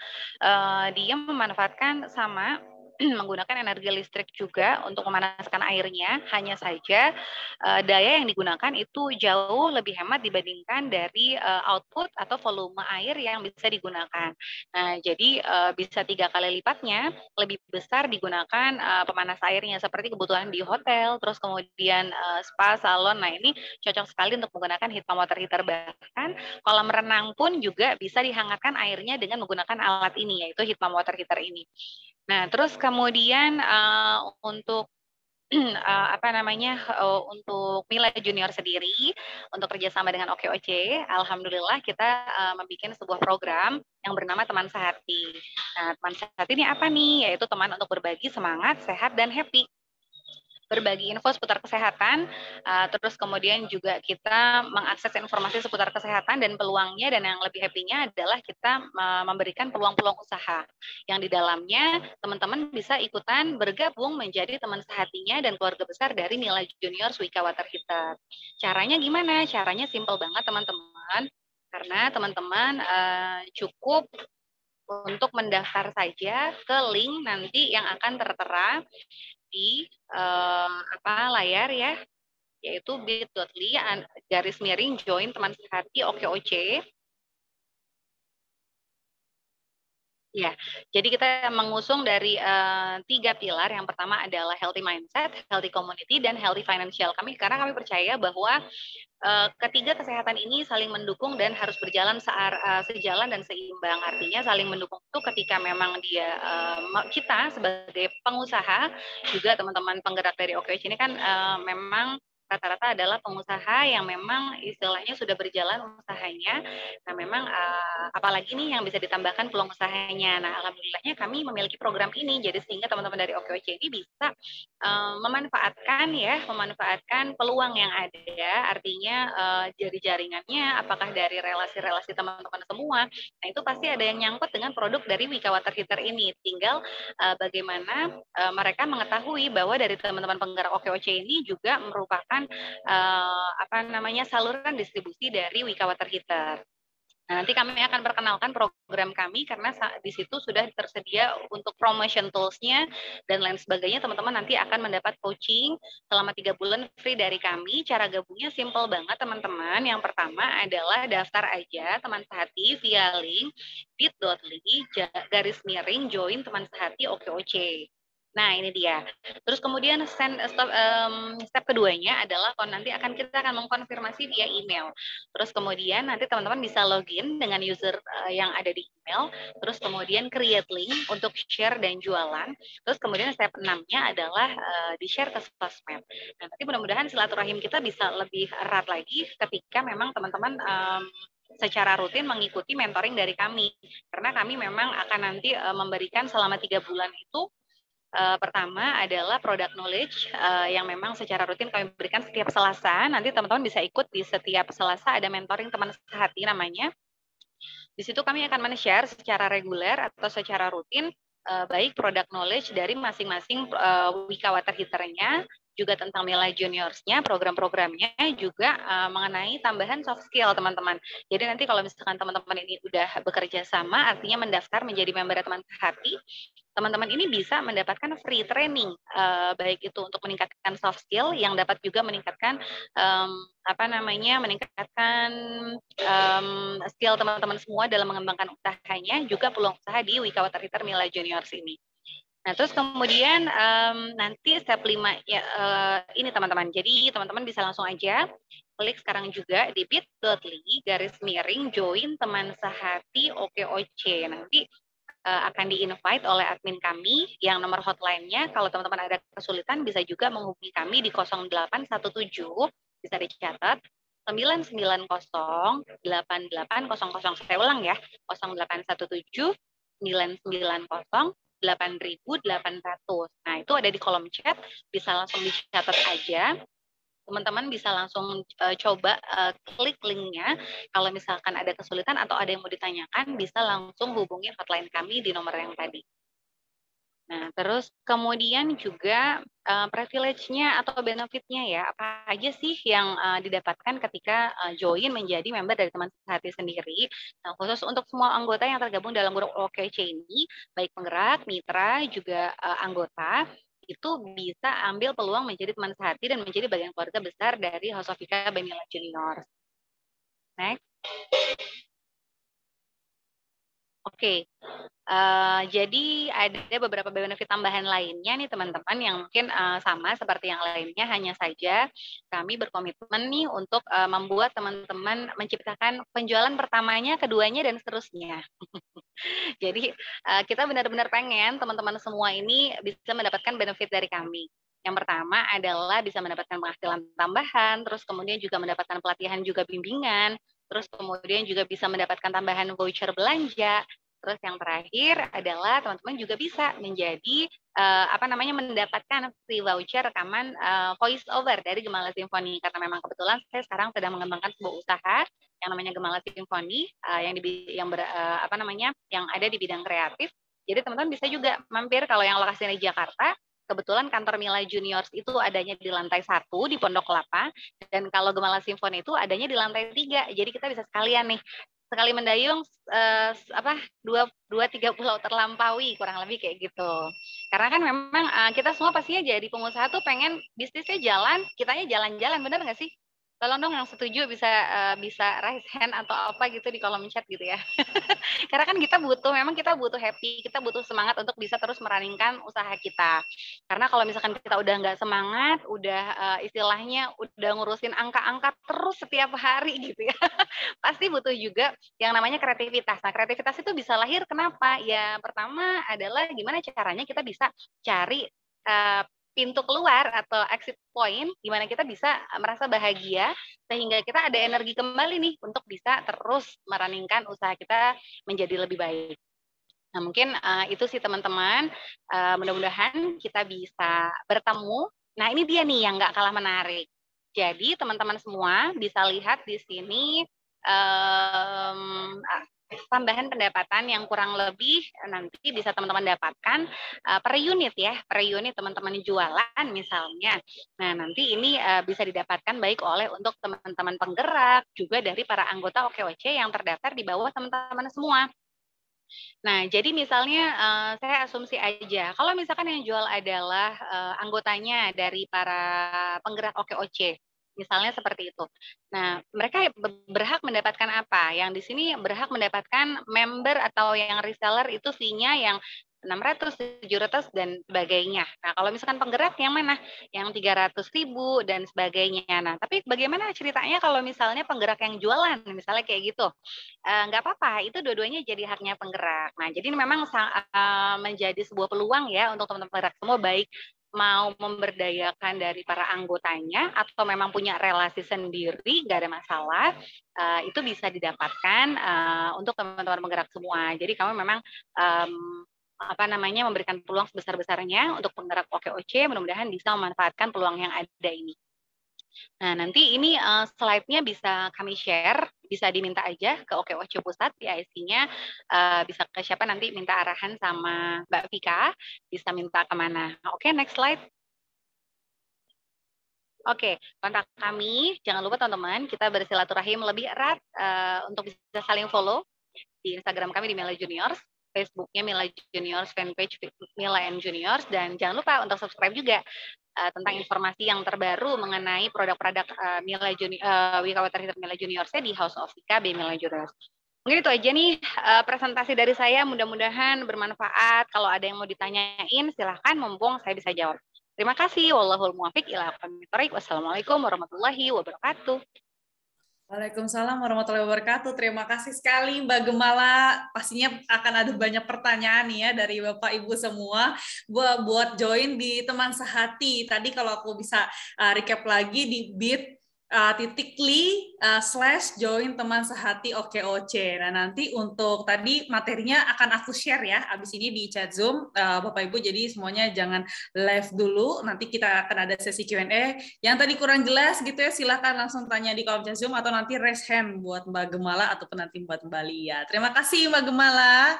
dia memanfaatkan sama menggunakan energi listrik juga untuk memanaskan airnya, hanya saja daya yang digunakan itu jauh lebih hemat dibandingkan dari output atau volume air yang bisa digunakan. Nah, jadi bisa 3 kali lipatnya lebih besar digunakan pemanas airnya seperti kebutuhan di hotel, terus kemudian spa, salon. Nah, ini cocok sekali untuk menggunakan heat pump water heater. Bahkan kolam renang pun juga bisa dihangatkan airnya dengan menggunakan alat ini, yaitu heat pump water heater ini. Nah, terus kemudian untuk untuk Mila Junior sendiri, untuk kerjasama dengan OKOC, alhamdulillah kita membuat sebuah program yang bernama Teman Sehati. Nah, Teman Sehati ini apa nih? Yaitu teman untuk berbagi semangat, sehat, dan happy. Berbagi info seputar kesehatan, terus kemudian juga kita mengakses informasi seputar kesehatan dan peluangnya, dan yang lebih happy-nya adalah kita memberikan peluang-peluang usaha yang di dalamnya teman-teman bisa ikutan bergabung menjadi teman sehatinya dan keluarga besar dari Mila Junior Wika Water Heater. Caranya gimana? Caranya simple banget teman-teman, karena teman-teman cukup untuk mendaftar saja ke link nanti yang akan tertera di layar ya, yaitu bit.ly/join teman sehati OKOC. Ya, jadi kita mengusung dari 3 pilar. Yang pertama adalah healthy mindset, healthy community, dan healthy financial. Karena kami percaya bahwa ketiga kesehatan ini saling mendukung dan harus berjalan sejalan dan seimbang. Artinya saling mendukung itu ketika memang kita sebagai pengusaha, juga teman-teman penggerak dari OKOC ini kan memang rata-rata adalah pengusaha yang memang istilahnya sudah berjalan usahanya. Nah, memang apalagi nih yang bisa ditambahkan peluang usahanya. Nah, alhamdulillahnya kami memiliki program ini, jadi sehingga teman-teman dari OKOC ini bisa memanfaatkan peluang yang ada, artinya dari jaringannya, apakah dari relasi-relasi teman-teman semua. Nah, itu pasti ada yang nyangkut dengan produk dari Wika Water Heater ini. Tinggal bagaimana mereka mengetahui bahwa dari teman-teman penggerak OKOC ini juga merupakan saluran distribusi dari Wika Water Heater. Nah, nanti kami akan perkenalkan program kami karena di situ sudah tersedia untuk promotion tools-nya dan lain sebagainya. Teman-teman nanti akan mendapat coaching selama 3 bulan free dari kami. Cara gabungnya simple banget teman-teman. Yang pertama adalah daftar aja Teman Sehati via link bit.ly/join Teman Sehati OKOC. Nah, ini dia. Terus kemudian step keduanya adalah nanti kita akan mengkonfirmasi via email. Terus kemudian nanti teman-teman bisa login dengan user yang ada di email. Terus kemudian create link untuk share dan jualan. Terus kemudian step 6-nya adalah di-share ke sosmed. Nah, nanti mudah-mudahan silaturahim kita bisa lebih erat lagi ketika memang teman-teman secara rutin mengikuti mentoring dari kami. Karena kami memang akan nanti memberikan selama 3 bulan itu pertama adalah product knowledge yang memang secara rutin kami berikan setiap Selasa. Nanti teman-teman bisa ikut di setiap Selasa, ada mentoring Teman Sehati namanya. Di situ kami akan men-share secara reguler atau secara rutin baik product knowledge dari masing-masing Wika Water Heater-nya, juga tentang Mila Juniors-nya, program-programnya, juga mengenai tambahan soft skill teman-teman. Jadi nanti kalau misalkan teman-teman ini udah bekerja sama, artinya mendaftar menjadi member teman hati, teman-teman ini bisa mendapatkan free training, baik itu untuk meningkatkan soft skill yang dapat juga meningkatkan meningkatkan skill teman-teman semua dalam mengembangkan usahanya, juga peluang usaha di Wika Water Heater Mila Juniors ini. Nah, terus kemudian nanti step 5 ya, ini teman-teman. Jadi teman-teman bisa langsung aja klik sekarang juga di bit.ly/join teman sehati OKOC. Nanti akan di-invite oleh admin kami yang nomor hotline-nya. Kalau teman-teman ada kesulitan bisa juga menghubungi kami di 0817, bisa dicatat 990-8800. Saya ulang ya, 0817 990 8.800. Nah, itu ada di kolom chat, bisa langsung dicatat aja. Teman-teman bisa langsung coba klik linknya. Kalau misalkan ada kesulitan atau ada yang mau ditanyakan, bisa langsung hubungi hotline kami di nomor yang tadi. Nah, terus kemudian juga privilege-nya atau benefit-nya ya, apa aja sih yang didapatkan ketika join menjadi member dari teman sehati sendiri. Nah, khusus untuk semua anggota yang tergabung dalam grup OKC ini, baik penggerak, mitra, juga anggota, itu bisa ambil peluang menjadi teman sehati dan menjadi bagian keluarga besar dari House of Vika by Mila Juniors. Next. Oke, jadi ada beberapa benefit tambahan lainnya nih teman-teman yang mungkin sama seperti yang lainnya, hanya saja kami berkomitmen nih untuk membuat teman-teman menciptakan penjualan pertamanya, keduanya, dan seterusnya. Jadi kita benar-benar pengen teman-teman semua ini bisa mendapatkan benefit dari kami. Yang pertama adalah bisa mendapatkan penghasilan tambahan, terus kemudian juga mendapatkan pelatihan juga bimbingan, terus kemudian juga bisa mendapatkan tambahan voucher belanja. Terus yang terakhir adalah teman-teman juga bisa menjadi mendapatkan free voucher rekaman voice over dari Gemala Symphony, karena memang kebetulan saya sekarang sedang mengembangkan sebuah usaha yang namanya Gemala Symphony yang ada di bidang kreatif. Jadi teman-teman bisa juga mampir kalau yang lokasinya di Jakarta. Kebetulan kantor Mila Juniors itu adanya di lantai 1 di Pondok Kelapa, dan kalau Gemala Symphony itu adanya di lantai 3. Jadi kita bisa sekalian nih, sekali mendayung 2-3 pulau terlampaui, kurang lebih kayak gitu. Karena kan memang kita semua pastinya jadi pengusaha tuh pengen bisnisnya jalan, kitanya jalan-jalan, bener nggak sih? Tolong dong yang setuju bisa raise hand atau apa gitu di kolom chat gitu ya. Karena kan kita butuh happy, kita butuh semangat untuk bisa terus meraningkan usaha kita. Karena kalau misalkan kita udah nggak semangat, udah istilahnya udah ngurusin angka-angka terus setiap hari gitu ya, pasti butuh juga yang namanya kreativitas. Nah, kreativitas itu bisa lahir kenapa? Ya, pertama adalah gimana caranya kita bisa cari pintu keluar atau exit point di mana kita bisa merasa bahagia sehingga kita ada energi kembali nih untuk bisa terus meraningkan usaha kita menjadi lebih baik. Nah, mungkin itu sih teman-teman, mudah-mudahan kita bisa bertemu. Nah, ini dia nih yang nggak kalah menarik. Jadi teman-teman semua bisa lihat di sini tambahan pendapatan yang kurang lebih nanti bisa teman-teman dapatkan per unit ya, per unit teman-teman jualan misalnya. Nah, nanti ini bisa didapatkan baik oleh untuk teman-teman penggerak, juga dari para anggota OKOC yang terdaftar di bawah teman-teman semua. Nah, jadi misalnya saya asumsi aja, kalau misalkan yang jual adalah anggotanya dari para penggerak OKOC, misalnya seperti itu. Nah, mereka berhak mendapatkan apa? Yang di sini berhak mendapatkan member atau yang reseller itu fee-nya yang 600, 700, dan sebagainya. Nah, kalau misalkan penggerak yang mana? Yang 300.000 dan sebagainya. Nah, tapi bagaimana ceritanya kalau misalnya penggerak yang jualan, misalnya kayak gitu? Nggak apa-apa, itu dua-duanya jadi haknya penggerak. Nah, jadi ini memang menjadi sebuah peluang ya untuk teman-teman penggerak semua, baik mau memberdayakan dari para anggotanya atau memang punya relasi sendiri, nggak ada masalah, itu bisa didapatkan untuk teman-teman penggerak semua. Jadi kami memang memberikan peluang sebesar-besarnya untuk penggerak OKOC, mudah-mudahan bisa memanfaatkan peluang yang ada ini. Nah, nanti ini slide-nya bisa kami share, bisa diminta aja ke OKOC Pusat di IC-nya, bisa ke siapa nanti minta arahan sama Mbak Vika, bisa minta kemana. Oke, next slide. Oke, kontak kami, jangan lupa teman-teman, kita bersilaturahim lebih erat untuk bisa saling follow di Instagram kami di Mila Juniors, Facebooknya Mila Juniors, fanpage Mila and Juniors, dan jangan lupa untuk subscribe juga tentang informasi yang terbaru mengenai produk-produk Mila Wikawater Mila Juniors di House of Vika by Mila Juniors. Mungkin itu aja nih presentasi dari saya, mudah-mudahan bermanfaat. Kalau ada yang mau ditanyain, silahkan, mumpung saya bisa jawab. Terima kasih. Wallahul muwaffiq ila aqwamit thoriq. Wassalamualaikum warahmatullahi wabarakatuh. Waalaikumsalam warahmatullahi wabarakatuh. Terima kasih sekali Mbak Gemala. Pastinya akan ada banyak pertanyaan nih ya dari Bapak Ibu semua buat join di Teman Sehati. Tadi kalau aku bisa recap lagi di bit.ly/join Teman Sehati OKOC. Nah, nanti untuk tadi materinya akan aku share ya abis ini di chat Zoom, Bapak Ibu, jadi semuanya jangan live dulu, nanti kita akan ada sesi Q&A. Yang tadi kurang jelas gitu ya, silahkan langsung tanya di kolom chat Zoom atau nanti raise hand buat Mbak Gemala ataupun nanti buat Mbak Lia. Terima kasih Mbak Gemala.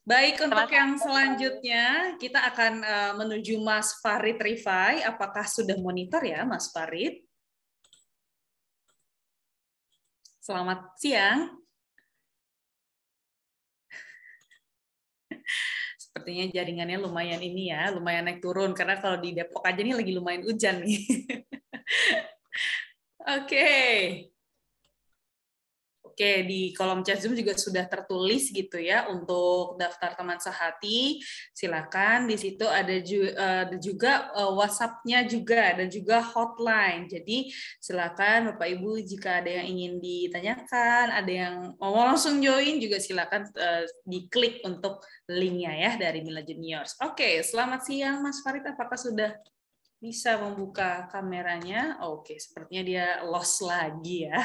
Baik, untuk yang selanjutnya kita akan menuju Mas Farid Rifai. Apakah sudah monitor ya Mas Farid? Selamat siang. Sepertinya jaringannya lumayan ini ya, lumayan naik turun, karena kalau di Depok aja nih lagi lumayan hujan nih. Oke, di kolom chat Zoom juga sudah tertulis gitu ya untuk daftar Teman Sehati. Silakan, di situ ada juga WhatsApp-nya juga dan juga hotline. Jadi silakan Bapak Ibu jika ada yang ingin ditanyakan, ada yang mau langsung join juga silakan diklik untuk link-nya ya dari Mila Juniors. Oke, selamat siang Mas Farid, apakah sudah bisa membuka kameranya? Oke, sepertinya dia lost lagi ya.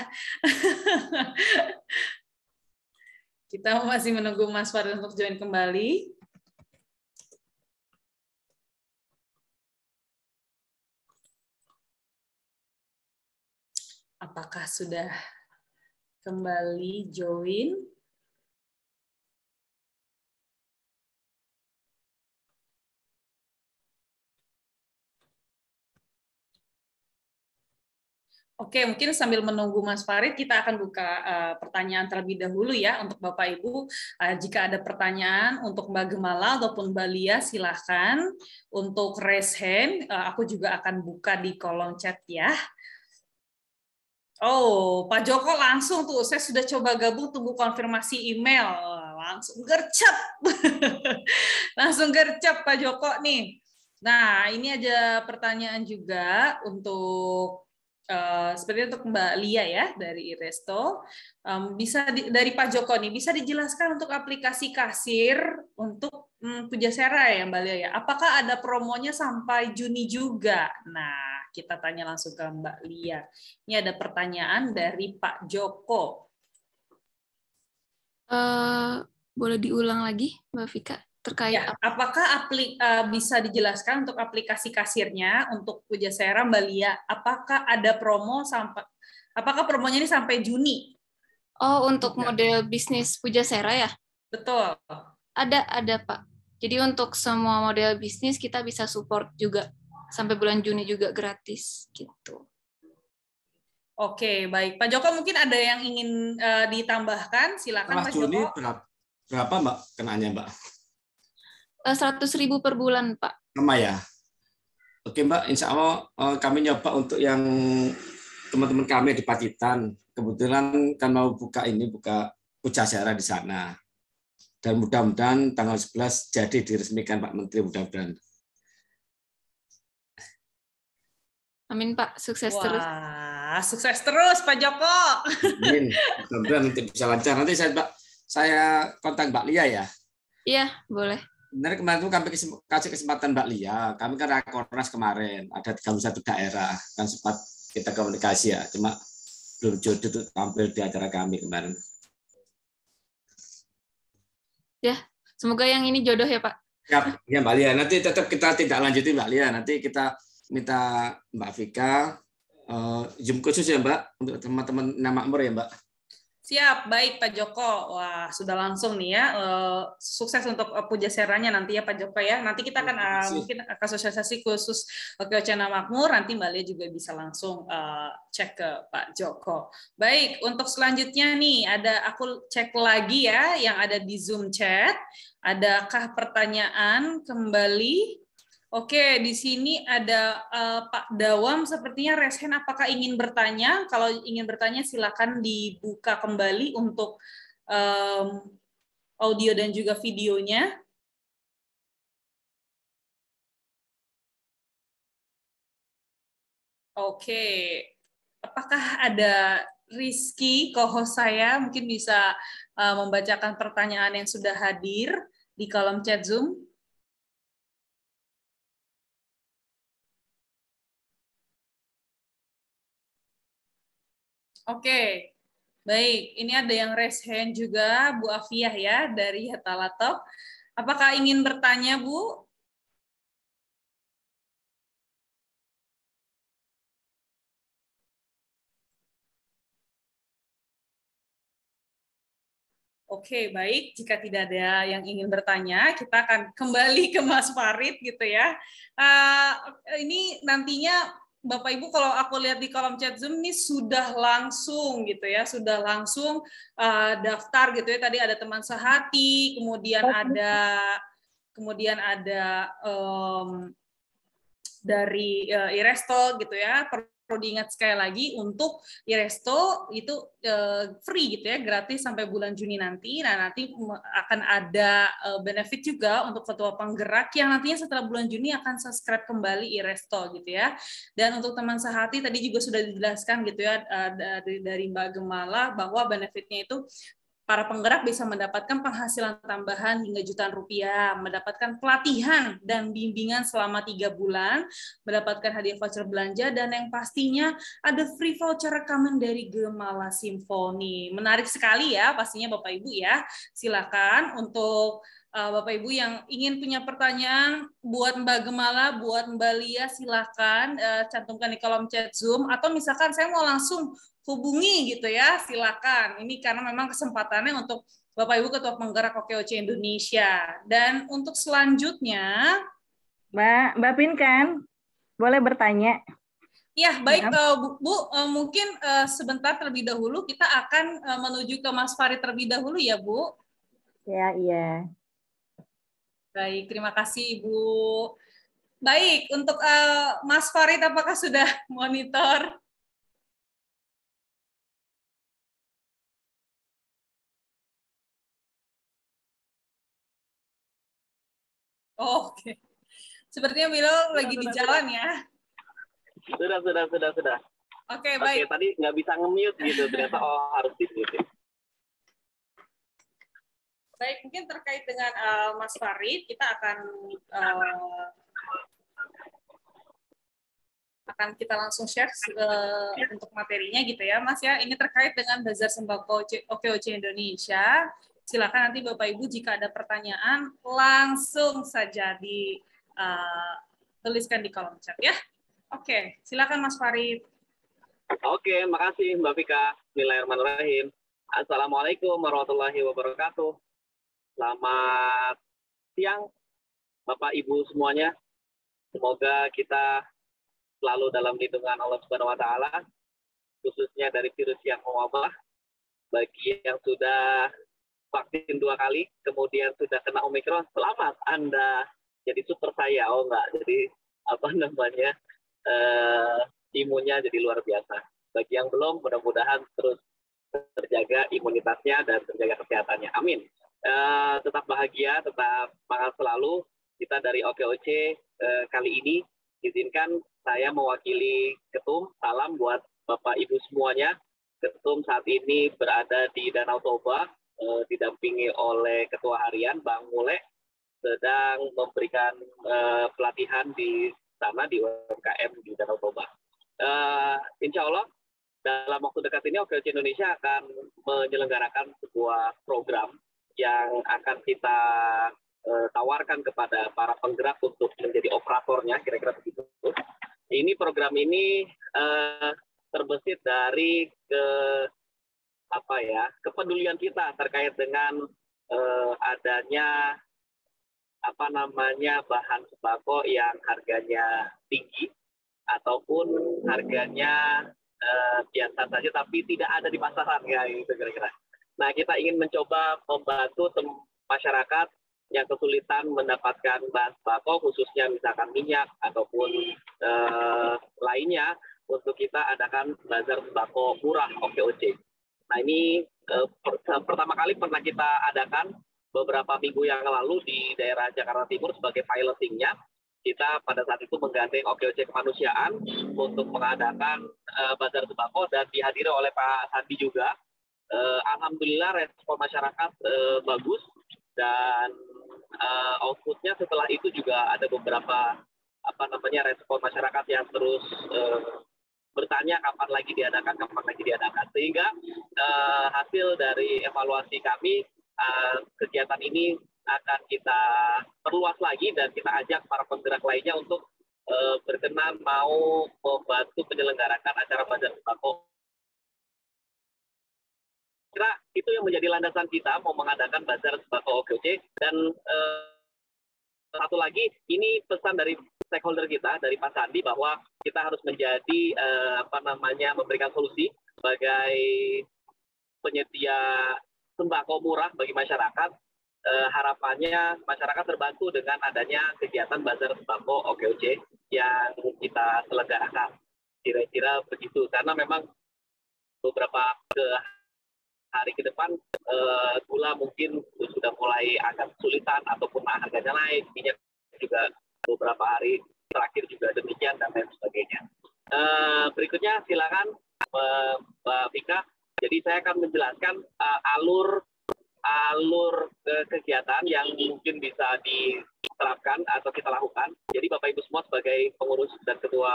Kita masih menunggu Mas Farid untuk join kembali. Apakah sudah kembali join? Oke, mungkin sambil menunggu Mas Farid, kita akan buka pertanyaan terlebih dahulu ya untuk Bapak Ibu. Jika ada pertanyaan untuk Mbak Gemala ataupun Mbak Lia, silahkan untuk raise hand. Aku juga akan buka di kolom chat ya. Oh, Pak Joko langsung tuh. Saya sudah coba gabung, tunggu konfirmasi email. Langsung gercep. Langsung gercep Pak Joko nih. Nah, ini ada pertanyaan juga untuk seperti untuk Mbak Lia ya dari Iresto, bisa dari Pak Joko nih, bisa dijelaskan untuk aplikasi kasir untuk Pujasera ya Mbak Lia ya, apakah ada promonya sampai Juni juga? Nah, kita tanya langsung ke Mbak Lia. Ini ada pertanyaan dari Pak Joko. Boleh diulang lagi Mbak Vika? Terkait ya, apakah bisa dijelaskan untuk aplikasi kasirnya untuk Pujasera Mbak Lia, apakah ada promo apakah promonya ini sampai Juni? Oh, untuk model bisnis Pujasera ya? Betul. Ada Pak. Jadi untuk semua model bisnis kita bisa support juga sampai bulan Juni juga gratis gitu. Oke, baik. Pak Joko mungkin ada yang ingin ditambahkan, silakan Pak Juni Joko. Berapa Mbak kenanya Mbak? 100.000 per bulan, Pak. Sama ya. Oke Mbak, insya Allah kami nyoba untuk yang teman-teman kami di Pacitan. Kebetulan kan mau buka Pujasera di sana. Dan mudah-mudahan tanggal 11 jadi diresmikan Pak Menteri, mudah-mudahan. Amin Pak, sukses terus. Sukses terus Pak Joko. Amin. Mudah-mudahan nanti bisa lancar. Nanti saya kontak Mbak Lia ya. Iya, boleh. Benar, kemarin itu kami kasih kesempatan Mbak Lia. Kami kan rakornas kemarin, ada 31 daerah, kan sempat kita komunikasi ya. Cuma belum jodoh untuk tampil di acara kami kemarin. Ya, semoga yang ini jodoh ya Pak. Ya Mbak Lia, nanti tetap kita tidak lanjuti Mbak Lia. Nanti kita minta Mbak Vika Zoom khusus ya Mbak untuk teman-teman Makmur ya Mbak. Siap, baik Pak Joko. Wah, sudah langsung nih ya. Sukses untuk pujaseranya nanti ya Pak Joko ya. Nanti kita akan mungkin akan sosialisasi khusus OKOC Makmur. Nanti Mbak Lia juga bisa langsung cek ke Pak Joko. Baik, untuk selanjutnya nih aku cek lagi ya yang ada di Zoom chat. Adakah pertanyaan kembali? Oke, di sini ada Pak Dawam, sepertinya raise hand. Apakah ingin bertanya? Kalau ingin bertanya, silakan dibuka kembali untuk audio dan juga videonya. Oke, apakah ada Rizky, co-host saya, mungkin bisa membacakan pertanyaan yang sudah hadir di kolom chat Zoom? Oke, baik. Ini ada yang raise hand juga, Bu Afiyah ya, dari Hatalatop. Apakah ingin bertanya, Bu? Oke, baik. Jika tidak ada yang ingin bertanya, kita akan kembali ke Mas Farid gitu ya. Ini nantinya Bapak Ibu kalau aku lihat di kolom chat Zoom ini sudah langsung gitu ya, sudah langsung daftar gitu ya. Tadi ada teman sehati, kemudian ada dari Iresto gitu ya. Perlu diingat sekali lagi untuk Iresto itu free gitu ya, gratis sampai bulan Juni nanti. Nah, nanti akan ada benefit juga untuk ketua penggerak yang nantinya setelah bulan Juni akan subscribe kembali Iresto gitu ya. Dan untuk teman sehati tadi juga sudah dijelaskan gitu ya dari Mbak Gemala bahwa benefitnya itu para penggerak bisa mendapatkan penghasilan tambahan hingga jutaan rupiah, mendapatkan pelatihan dan bimbingan selama 3 bulan, mendapatkan hadiah voucher belanja, dan yang pastinya ada free voucher rekaman dari Gemala Simfoni. Menarik sekali ya pastinya Bapak Ibu ya. Silakan untuk Bapak Ibu yang ingin punya pertanyaan buat Mbak Gemala, buat Mbak Lia, silakan cantumkan di kolom chat Zoom, atau misalkan saya mau langsung hubungi gitu ya, silakan. Ini karena memang kesempatannya untuk Bapak Ibu Ketua Penggerak OKOC Indonesia. Dan untuk selanjutnya, Mbak Pin kan boleh bertanya? Ya, baik Bu, mungkin sebentar terlebih dahulu kita akan menuju ke Mas Farid terlebih dahulu ya Bu. Ya, iya. Baik, terima kasih Ibu. Baik, untuk Mas Farid apakah sudah monitor? Oke. Sepertinya Milo lagi di jalan ya. Sudah. Oke, baik. Oke, tadi nggak bisa nge-mute gitu, ternyata harus di-mute. Baik, mungkin terkait dengan Mas Farid, kita akan kita langsung share untuk materinya gitu ya, Mas ya. Ini terkait dengan Bazar Sembako OKOC Indonesia. Silakan nanti Bapak Ibu jika ada pertanyaan langsung saja tuliskan di kolom chat ya. Oke, silakan Mas Farid. Oke, makasih Mbak Vika. Bismillahirrahmanirrahim. Assalamualaikum warahmatullahi wabarakatuh. Selamat siang Bapak Ibu semuanya. Semoga kita selalu dalam lindungan Allah Subhanahu wa taala, khususnya dari virus yang mewabah. Bagi yang sudah vaksin 2 kali, kemudian sudah kena Omikron, selamat, Anda jadi super saya. Oh enggak, jadi imunnya jadi luar biasa. Bagi yang belum, mudah-mudahan terus terjaga imunitasnya dan terjaga kesehatannya. Amin. Tetap bahagia, tetap semangat selalu. Kita dari OKOC kali ini, izinkan saya mewakili Ketum. Salam buat Bapak Ibu semuanya. Ketum saat ini berada di Danau Toba, didampingi oleh Ketua Harian Bang Mule, sedang memberikan pelatihan di sana di UMKM di Danau Toba. Insya Allah dalam waktu dekat ini OKOC Indonesia akan menyelenggarakan sebuah program yang akan kita tawarkan kepada para penggerak untuk menjadi operatornya, kira-kira begitu, Ini program ini terbesit dari kepedulian kita terkait dengan adanya bahan sembako yang harganya tinggi ataupun harganya biasa saja tapi tidak ada di pasaran ya gitu kira-kira. Nah, kita ingin mencoba membantu masyarakat yang kesulitan mendapatkan bahan sembako, khususnya misalkan minyak ataupun lainnya, untuk kita adakan bazar sembako murah OKOC. Nah, ini pertama kali pernah kita adakan beberapa minggu yang lalu di daerah Jakarta Timur sebagai pilotingnya. Kita pada saat itu menggandeng OKOC Kemanusiaan untuk mengadakan bazar sembako dan dihadiri oleh Pak Sandi juga. Alhamdulillah respon masyarakat bagus dan outputnya setelah itu juga ada beberapa respon masyarakat yang terus bertanya kapan lagi diadakan, sehingga hasil dari evaluasi kami, kegiatan ini akan kita perluas lagi dan kita ajak para penggerak lainnya untuk berkenan mau membantu menyelenggarakan acara bazar sembako. Kira itu yang menjadi landasan kita mau mengadakan bazar sembako OKOC. Dan satu lagi, ini pesan dari stakeholder kita, dari Pak Sandi, bahwa kita harus menjadi memberikan solusi sebagai penyedia sembako murah bagi masyarakat. Harapannya masyarakat terbantu dengan adanya kegiatan bazar sembako OKOC yang kita selenggarakan. Kira-kira begitu, karena memang beberapa hari ke depan gula mungkin sudah mulai agak kesulitan ataupun harganya naik, minyak juga beberapa hari terakhir juga demikian dan lain sebagainya. Berikutnya silakan Mbak Vika. Jadi saya akan menjelaskan alur kegiatan yang mungkin bisa diterapkan atau kita lakukan. Jadi Bapak Ibu semua sebagai pengurus dan ketua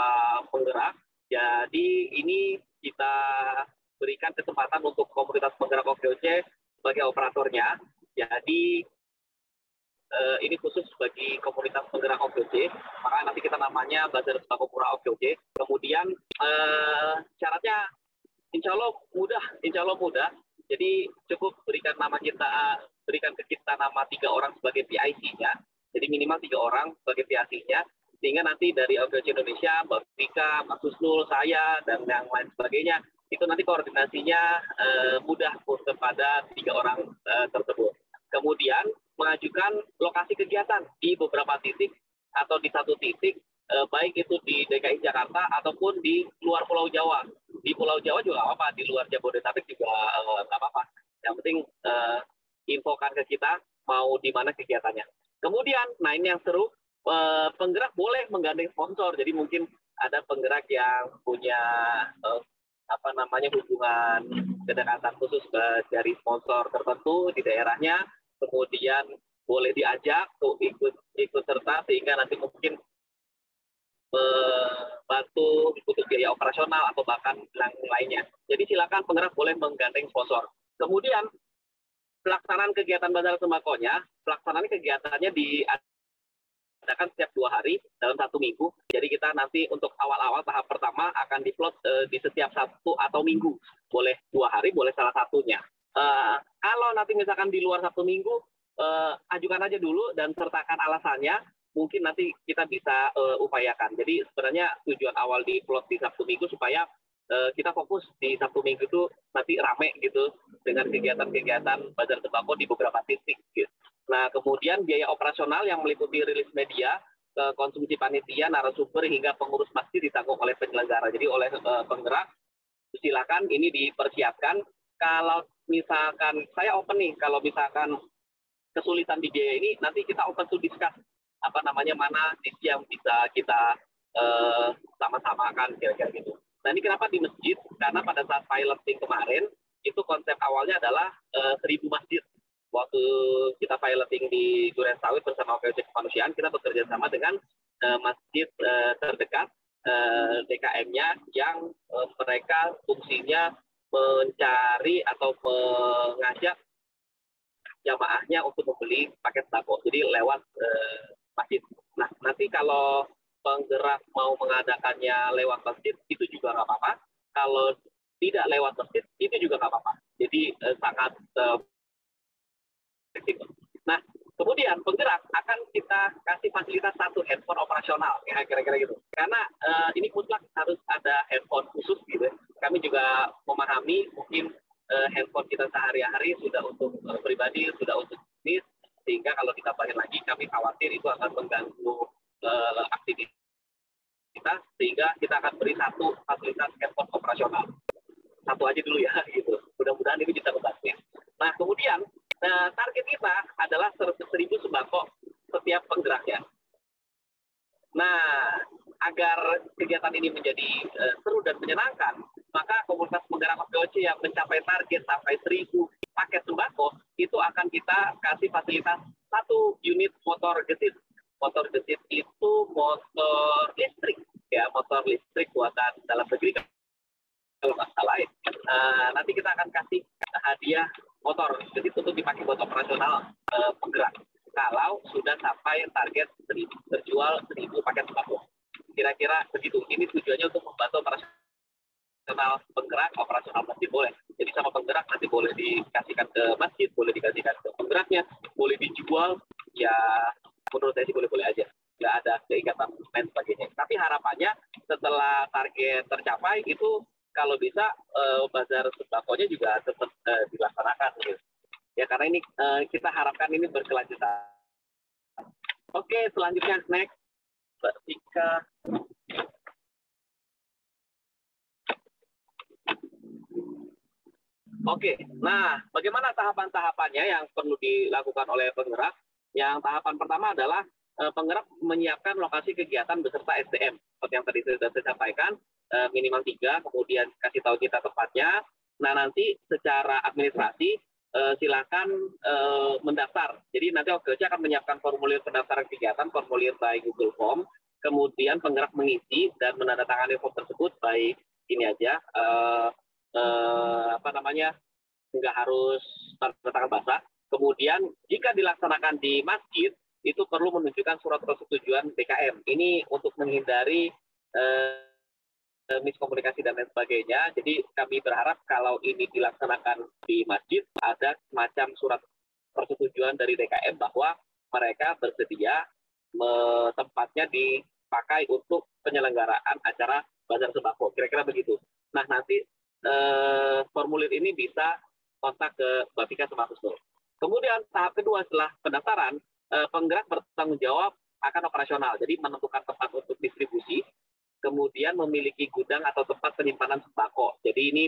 penggerak, jadi ini kita berikan kesempatan untuk komunitas penggerak OKOC sebagai operatornya. Jadi ini khusus bagi komunitas penggerak OKOC, maka nanti kita namanya Bazar Sembako Murah OKOC. Kemudian syaratnya insya Allah mudah. Jadi cukup berikan ke kita nama 3 orang sebagai PIC-nya. Jadi minimal 3 orang sebagai PIC-nya. Sehingga nanti dari OKOC Indonesia, Mbak Vika, Mas Husnul, saya, dan yang lain sebagainya, itu nanti koordinasinya mudah kepada 3 orang tersebut. Kemudian mengajukan lokasi kegiatan di beberapa titik atau di satu titik, baik itu di DKI Jakarta ataupun di luar Pulau Jawa. Di Pulau Jawa juga nggak apa-apa, di luar Jabodetabek juga nggak apa-apa. Yang penting infokan ke kita mau di mana kegiatannya. Kemudian, nah ini yang seru, penggerak boleh menggandeng sponsor. Jadi mungkin ada penggerak yang punya hubungan kedekatan khusus dari sponsor tertentu di daerahnya, kemudian boleh diajak untuk ikut serta sehingga nanti mungkin membantu untuk biaya operasional atau bahkan yang lainnya. Jadi silakan penggerak boleh menggandeng sponsor. Kemudian pelaksanaan kegiatan bazar sembakonya, kegiatannya diadakan setiap 2 hari dalam 1 minggu. Jadi kita nanti untuk awal-awal tahap pertama akan diplot di setiap Sabtu atau Minggu. Boleh 2 hari, boleh salah satunya. Kalau nanti misalkan di luar Sabtu Minggu, ajukan aja dulu dan sertakan alasannya. Mungkin nanti kita bisa upayakan. Jadi sebenarnya tujuan awal di plot di Sabtu Minggu supaya kita fokus di Sabtu Minggu itu nanti rame gitu dengan kegiatan-kegiatan bazar sembako di beberapa titik. Gitu. Nah, kemudian biaya operasional yang meliputi rilis media, konsumsi panitia, narasumber hingga pengurus masjid ditanggung oleh penyelenggara. Jadi oleh penggerak, silakan ini dipersiapkan. Kalau misalkan saya open nih, kalau misalkan kesulitan di biaya ini, nanti kita open to discuss mana sisi yang bisa kita sama-sama akan kira-kira gitu. Nah ini kenapa di masjid? Karena pada saat piloting kemarin, itu konsep awalnya adalah 1000 masjid. Waktu kita piloting di Duren Sawit bersama OKOC Kemanusiaan, kita bekerja sama dengan masjid terdekat DKM-nya yang mereka fungsinya mencari atau mengajak jamaahnya untuk membeli paket sembako. Jadi lewat masjid. Nah, nanti kalau penggerak mau mengadakannya lewat masjid, itu juga nggak apa-apa. Kalau tidak lewat masjid, itu juga nggak apa-apa. Jadi sangat fleksibel. Nah, kemudian penggerak akan kita kasih fasilitas satu handphone operasional, ya kira-kira gitu. Karena ini mutlak harus ada handphone khusus gitu. Kami juga memahami mungkin handphone kita sehari-hari sudah untuk pribadi, sudah untuk bisnis, sehingga kalau kita bayar lagi, kami khawatir itu akan mengganggu aktivitas kita, sehingga kita akan beri satu fasilitas handphone operasional. Satu aja dulu ya, gitu. Mudah-mudahan ini bisa membantu. Nah, kemudian target kita adalah 1.000 sembako setiap penggeraknya. Nah, agar kegiatan ini menjadi seru dan menyenangkan, maka komunitas penggerak OKOC yang mencapai target sampai 1.000 paket sembako, itu akan kita kasih fasilitas 1 unit motor gesit. Motor gesit itu motor listrik, ya, motor listrik buatan dalam negeri kalau nggak salah ya. Nanti kita akan kasih hadiah motor gesit untuk dipakai buat operasional penggerak. Kalau sudah sampai target terjual 1.000 paket sembako. Kira-kira begitu. Ini tujuannya untuk membantu operasional penggerak, operasional masjid boleh. Jadi sama penggerak nanti boleh dikasihkan ke masjid, boleh dikasihkan ke penggeraknya, boleh dijual, ya menurut saya sih boleh-boleh aja. Nggak ada keikatan dan sebagainya. Tapi harapannya setelah target tercapai itu kalau bisa bazar sembakonya juga tetap dilaksanakan. Gitu. Ya karena ini kita harapkan ini berkelanjutan. Oke, selanjutnya next. Mbak Tika. Oke, nah bagaimana tahapan-tahapannya yang perlu dilakukan oleh penggerak? Yang tahapan pertama adalah penggerak menyiapkan lokasi kegiatan beserta SDM. Seperti yang tadi sudah saya sampaikan, minimal 3, kemudian kasih tahu kita tempatnya. Nah nanti secara administrasi silakan mendaftar. Jadi nanti OKOC akan menyiapkan formulir pendaftaran kegiatan, formulir by Google Form. Kemudian penggerak mengisi dan menandatangani form tersebut by ini aja. Nggak harus tanda tangan basah. Kemudian jika dilaksanakan di masjid itu perlu menunjukkan surat persetujuan DKM. Ini untuk menghindari miskomunikasi dan lain sebagainya. Jadi kami berharap kalau ini dilaksanakan di masjid ada semacam surat persetujuan dari DKM bahwa mereka bersedia tempatnya dipakai untuk penyelenggaraan acara bazar sembako. Kira-kira begitu. Nah nanti formulir ini bisa kontak ke Mbak Tika sama Husnul. Kemudian tahap kedua setelah pendaftaran, penggerak bertanggung jawab akan operasional. Jadi menentukan tempat untuk distribusi, kemudian memiliki gudang atau tempat penyimpanan sembako. Jadi ini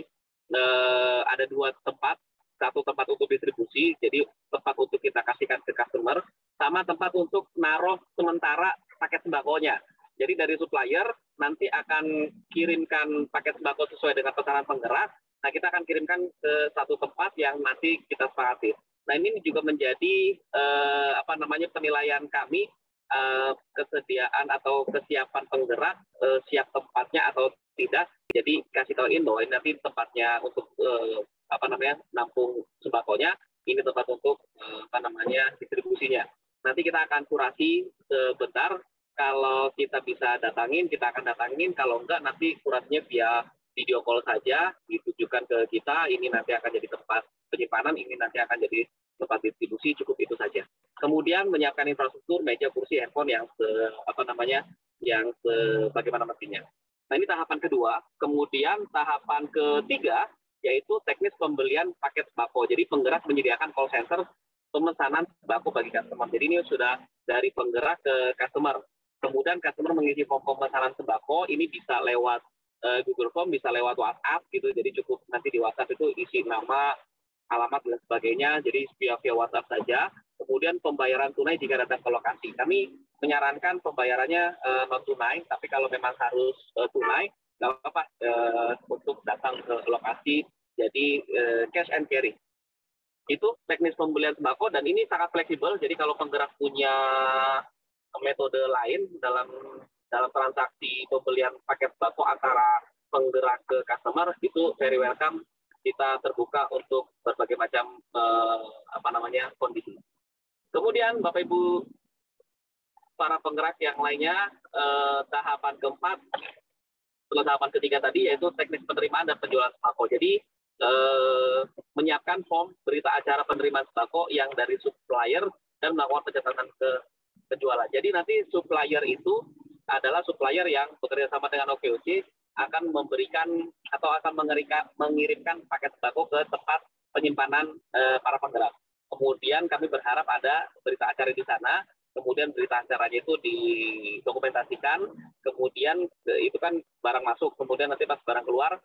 ada 2 tempat, satu tempat untuk distribusi, jadi tempat untuk kita kasihkan ke customer, sama tempat untuk naruh sementara paket sembakonya. Jadi dari supplier nanti akan kirimkan paket sembako sesuai dengan pesanan penggerak. Nah kita akan kirimkan ke satu tempat yang nanti kita sepakati. Nah ini juga menjadi penilaian kami kesediaan atau kesiapan penggerak siap tempatnya atau tidak. Jadi kasih tahuin bahwa ini nanti tempatnya untuk nampung sembakonya, ini tempat untuk distribusinya. Nanti kita akan kurasi sebentar. Kalau kita bisa datangin, kita akan datangin. Kalau enggak, nanti kurasinya via video call saja, ditujukan ke kita. Ini nanti akan jadi tempat penyimpanan, ini nanti akan jadi tempat distribusi, cukup itu saja. Kemudian menyiapkan infrastruktur, meja, kursi, handphone yang bagaimana mestinya. Nah ini tahapan kedua. Kemudian tahapan ketiga yaitu teknis pembelian paket sembako. Jadi penggerak menyediakan call center pemesanan sembako bagi customer. Jadi ini sudah dari penggerak ke customer. Kemudian customer mengisi form pemesanan sembako, ini bisa lewat Google Form, bisa lewat WhatsApp gitu. Jadi cukup nanti di WhatsApp itu isi nama, alamat dan sebagainya. Jadi via WhatsApp saja. Kemudian pembayaran tunai jika datang ke lokasi. Kami menyarankan pembayarannya non tunai, tapi kalau memang harus tunai, nggak apa-apa untuk datang ke lokasi. Jadi cash and carry. Itu teknis pembelian sembako dan ini sangat fleksibel. Jadi kalau penggerak punya metode lain dalam transaksi pembelian paket sembako antara penggerak ke customer, itu very welcome. Kita terbuka untuk berbagai macam kondisi. Kemudian Bapak Ibu para penggerak yang lainnya, tahapan keempat, setelah tahapan ketiga tadi, yaitu teknis penerimaan dan penjualan sembako. Jadi, menyiapkan form berita acara penerimaan sembako yang dari supplier dan melakukan pencatatan ke penjualan. Jadi nanti supplier itu adalah supplier yang bekerja sama dengan OKOC akan memberikan atau akan mengirimkan paket sembako ke tempat penyimpanan para penggerak. Kemudian kami berharap ada berita acara di sana, kemudian berita acaranya itu didokumentasikan, kemudian itu kan barang masuk, kemudian nanti pas barang keluar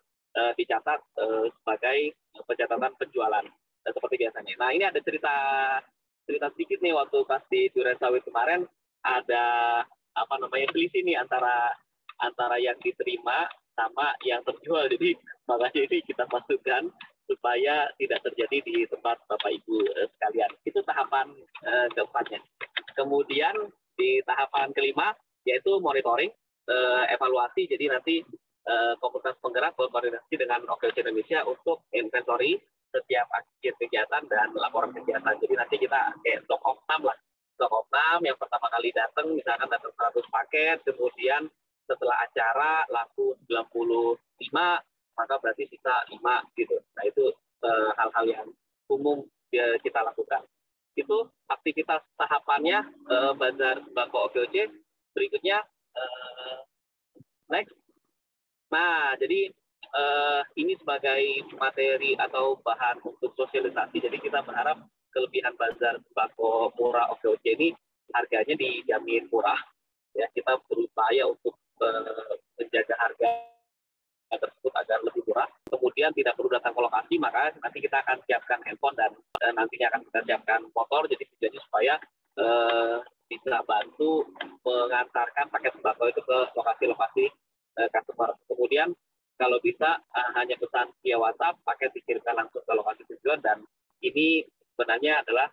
dicatat sebagai pencatatan penjualan seperti biasanya. Nah, ini ada cerita sedikit nih, waktu pas di Duren Sawit kemarin ada selisih nih antara yang diterima sama yang terjual. Jadi makanya ini kita masukkan supaya tidak terjadi di tempat Bapak Ibu sekalian. Itu tahapan keempatnya. Kemudian di tahapan kelima yaitu monitoring, evaluasi. Jadi nanti komunitas penggerak berkoordinasi dengan OKOC Indonesia untuk inventory setiap akhir kegiatan dan laporan kegiatan. Jadi nanti kita kayak stock of name lah. Stock of name yang pertama kali datang, misalkan datang 100 paket, kemudian setelah acara laku 95, maka berarti sisa 5 gitu. Nah, itu hal-hal yang umum kita lakukan. Itu aktivitas tahapannya Bazar Sembako OKOC. Berikutnya next. Nah, jadi ini sebagai materi atau bahan untuk sosialisasi. Jadi kita berharap kelebihan Bazar Sembako Murah OKOC ini harganya dijamin murah. Ya, kita berupaya untuk menjaga harga tersebut agar lebih murah. Kemudian tidak perlu datang ke lokasi, maka nanti kita akan siapkan handphone dan nantinya akan kita siapkan motor. Jadi tujuannya supaya bisa bantu mengantarkan paket sembako itu ke lokasi-lokasi customer. Kemudian kalau bisa hanya pesan via WhatsApp, paket dikirimkan langsung ke lokasi tujuan, dan ini sebenarnya adalah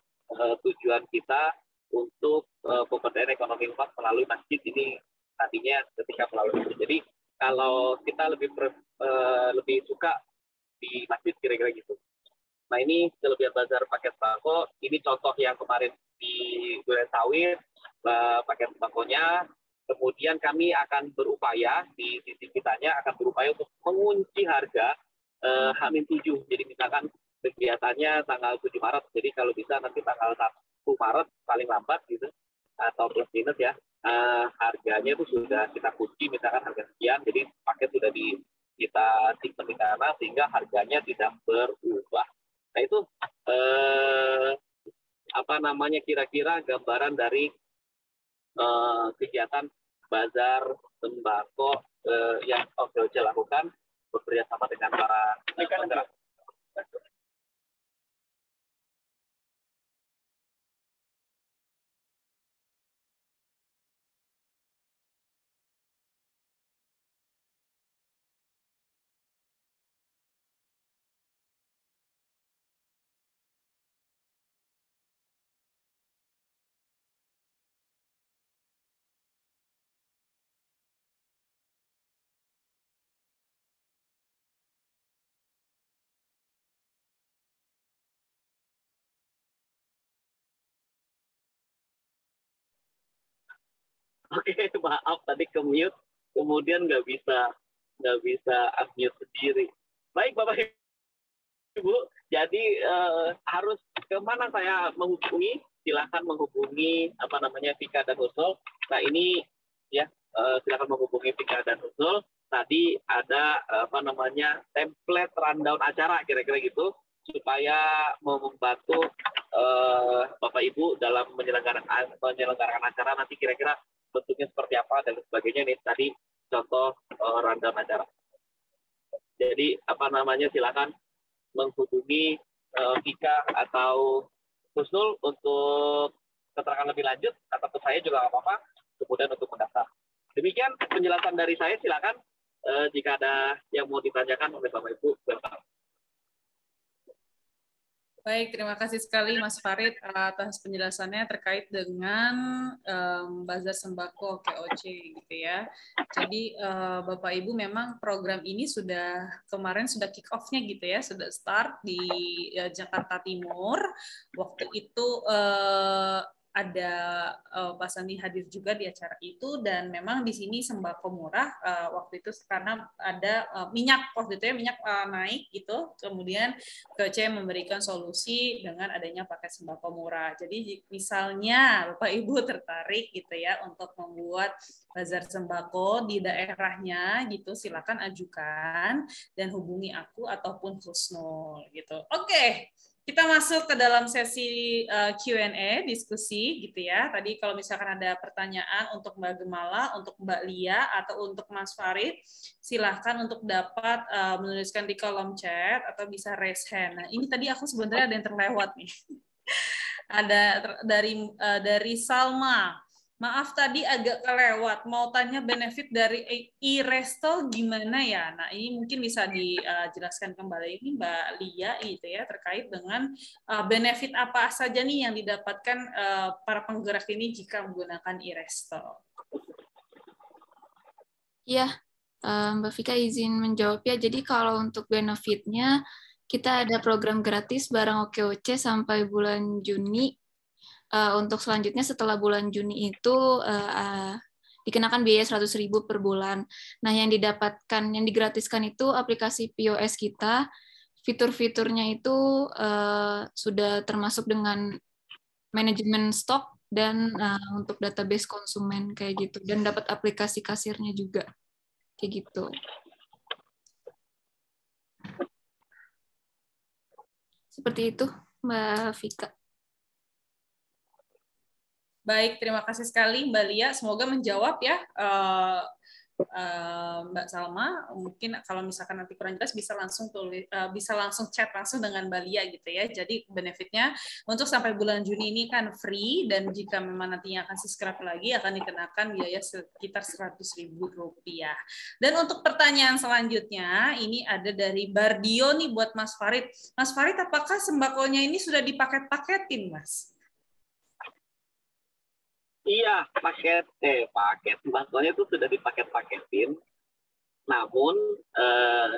tujuan kita untuk pemberdayaan ekonomi umat melalui masjid ini tadinya ketika melalui masjid. Jadi kalau kita lebih suka di masjid kira-kira gitu. Nah, ini kelebihan bazar paket sembako. Ini contoh yang kemarin di Duren Sawit, paket sembakonya. Kemudian kami akan berupaya di sisi kitanya akan berupaya untuk mengunci harga H-7. Jadi misalkan kegiatannya tanggal 7 Maret. Jadi kalau bisa nanti tanggal 1 Maret paling lambat gitu, atau plus minus ya, harganya itu sudah kita kunci, misalkan harga sekian, jadi paket sudah kita simpan di sana sehingga harganya tidak berubah. Nah, itu kira-kira gambaran dari kegiatan bazar sembako yang OKOC lakukan bekerjasama dengan para penggerak. Oke, maaf tadi ke mute, kemudian nggak bisa unmute sendiri. Baik Bapak Ibu, jadi harus kemana saya menghubungi? Silakan menghubungi Vika dan Husnul. Nah, ini ya, silakan menghubungi Vika dan Husnul. Tadi ada template rundown acara kira-kira gitu, supaya membantu Bapak Ibu dalam menyelenggarakan acara nanti kira-kira bentuknya seperti apa dan sebagainya. Nih tadi contoh rundown acara. Jadi silakan menghubungi Vika atau Husnul untuk keterangan lebih lanjut, atau saya juga nggak apa-apa, kemudian untuk mendaftar. Demikian penjelasan dari saya, silakan jika ada yang mau ditanyakan oleh Bapak Ibu. Baik, terima kasih sekali Mas Farid atas penjelasannya terkait dengan bazar sembako OKOC gitu ya. Jadi Bapak Ibu memang program ini kemarin sudah kick off-nya gitu ya, sudah start di Jakarta Timur. Waktu itu ada Pak Sandi hadir juga di acara itu, dan memang di sini sembako murah waktu itu karena ada minyak waktu itu ya, minyak naik gitu, kemudian KOC memberikan solusi dengan adanya paket sembako murah. Jadi misalnya Bapak Ibu tertarik gitu ya untuk membuat bazar sembako di daerahnya gitu, silakan ajukan dan hubungi aku ataupun Husnul gitu. Oke. Kita masuk ke dalam sesi Q&A, diskusi gitu ya. Tadi kalau misalkan ada pertanyaan untuk Mbak Gemala, untuk Mbak Lia, atau untuk Mas Farid, silahkan untuk dapat menuliskan di kolom chat atau bisa raise hand. Nah, ini tadi aku sebenarnya ada yang terlewat nih. Ada dari Salma. Maaf tadi agak kelewat, mau tanya benefit dari e-resto gimana ya? Nah ini mungkin bisa dijelaskan kembali ini Mbak Lia gitu ya, terkait dengan benefit apa saja nih yang didapatkan para penggerak ini jika menggunakan e-resto. Ya, Mbak Vika izin menjawab ya. Jadi kalau untuk benefitnya, kita ada program gratis bareng OKOC sampai bulan Juni. Untuk selanjutnya setelah bulan Juni itu dikenakan biaya 100.000 per bulan. Nah, yang didapatkan, yang digratiskan itu aplikasi POS kita. Fitur-fiturnya itu sudah termasuk dengan manajemen stok dan untuk database konsumen kayak gitu, dan dapat aplikasi kasirnya juga kayak gitu. Seperti itu, Mbak Vika. Baik, terima kasih sekali Mbak Lia. Semoga menjawab ya Mbak Salma. Mungkin kalau misalkan nanti kurang jelas bisa langsung chat langsung dengan Mbak Lia gitu ya. Jadi benefitnya untuk sampai bulan Juni ini kan free, dan jika memang nantinya akan subscribe lagi akan dikenakan biaya sekitar Rp100.000. Dan untuk pertanyaan selanjutnya ini ada dari Bardio nih buat Mas Farid. Mas Farid, apakah sembakonya ini sudah dipaket-paketin, Mas? Iya, paket bantuannya itu sudah dipaket-paketin. Namun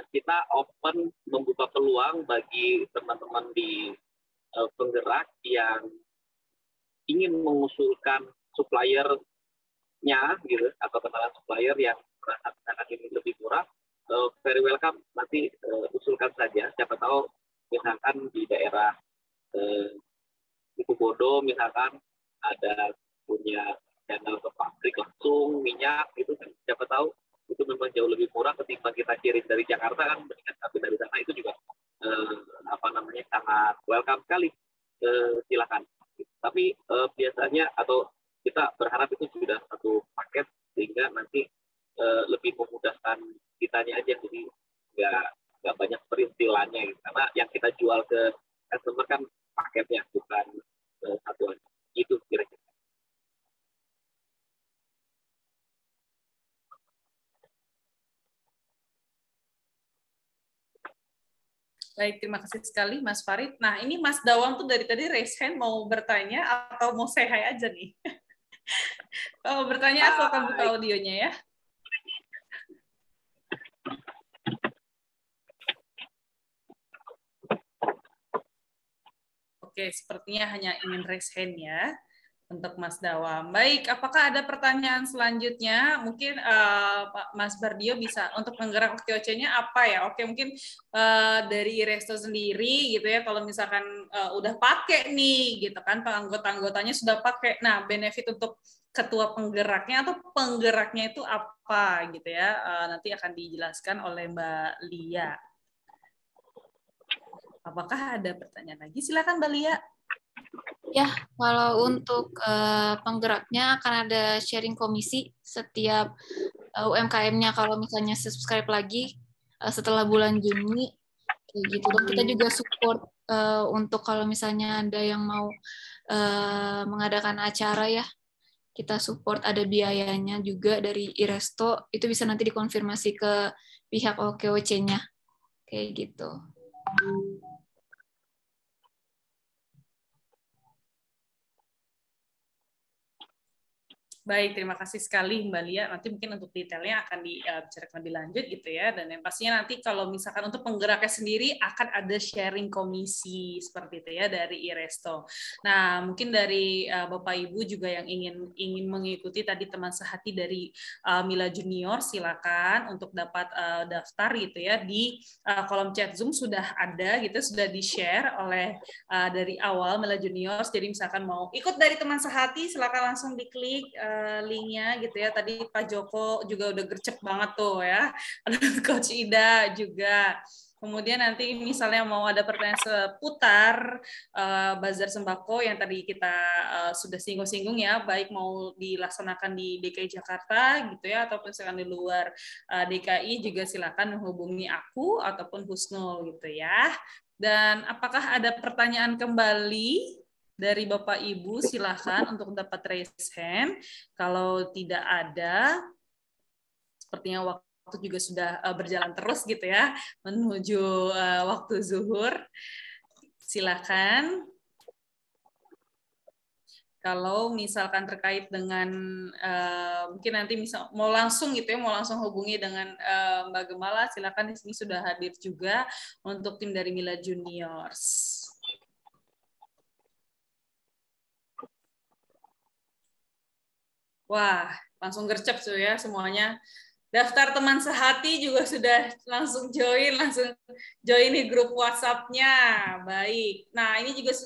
kita open membuka peluang bagi teman-teman di penggerak yang ingin mengusulkan suppliernya gitu, atau kenalan supplier yang merasa ini lebih murah. Very welcome, nanti usulkan saja. Siapa tahu misalkan di daerah Bodo misalkan ada punya channel ke pabrik langsung minyak itu kan, siapa tahu itu memang jauh lebih murah ketimbang kita kirim dari Jakarta kan, mendingan tapi dari sana itu juga sangat welcome sekali. Silakan. Tapi biasanya atau kita berharap itu sudah satu paket sehingga nanti lebih memudahkan kitanya aja, jadi nggak banyak perintilannya gitu. Karena yang kita jual ke customer kan paketnya bukan satuan itu kira-kira. Baik, terima kasih sekali Mas Farid. Nah, ini Mas Dawang tuh dari tadi raise hand mau bertanya atau mau say hi aja nih? Kalau bertanya aku akan buka audionya ya. Oke, sepertinya hanya ingin raise hand ya untuk Mas Dawam. Baik, apakah ada pertanyaan selanjutnya? Mungkin Pak Mas Bardio bisa untuk penggerak OKOC-nya apa ya? Oke, mungkin dari Resto sendiri gitu ya. Kalau misalkan udah pakai nih gitu kan, anggota-anggotanya sudah pakai. Nah, benefit untuk ketua penggeraknya atau penggeraknya itu apa gitu ya? Nanti akan dijelaskan oleh Mbak Lia. Apakah ada pertanyaan lagi? Silakan Mbak Lia. Ya, kalau untuk penggeraknya akan ada sharing komisi setiap UMKM-nya kalau misalnya subscribe lagi setelah bulan Juni kayak gitu. Dan kita juga support untuk kalau misalnya ada yang mau mengadakan acara ya, kita support, ada biayanya juga dari e-resto, itu bisa nanti dikonfirmasi ke pihak OKOC-nya kayak gitu. Baik, terima kasih sekali Mbak Lia. Nanti mungkin untuk detailnya akan dibicarakan lebih lanjut gitu ya. Dan yang pastinya nanti kalau misalkan untuk penggeraknya sendiri akan ada sharing komisi seperti itu ya dari Iresto. Nah, mungkin dari Bapak Ibu juga yang ingin mengikuti tadi teman sehati dari Mila Junior, silakan untuk dapat daftar gitu ya di kolom chat Zoom sudah ada gitu, sudah di-share oleh dari awal Mila Junior. Jadi misalkan mau ikut dari teman sehati, silakan langsung diklik linknya gitu ya. Tadi Pak Joko juga udah gercep banget tuh ya. Coach Ida juga. Kemudian nanti misalnya mau ada pertanyaan seputar bazar sembako yang tadi kita sudah singgung-singgung ya, baik mau dilaksanakan di DKI Jakarta gitu ya, ataupun misalkan di luar DKI juga silakan menghubungi aku ataupun Husnul gitu ya. Dan apakah ada pertanyaan kembali dari Bapak Ibu? Silahkan untuk dapat raise hand. Kalau tidak ada, sepertinya waktu juga sudah berjalan terus gitu ya, menuju waktu zuhur. Silahkan. Kalau misalkan terkait dengan mungkin nanti mau langsung gitu ya, mau langsung hubungi dengan Mbak Gemala, silakan. Di sini sudah hadir juga untuk tim dari Mila Juniors. Wah, langsung gercep tuh ya semuanya. Daftar teman sehati juga sudah langsung join di grup WhatsApp-nya. Baik. Nah, ini juga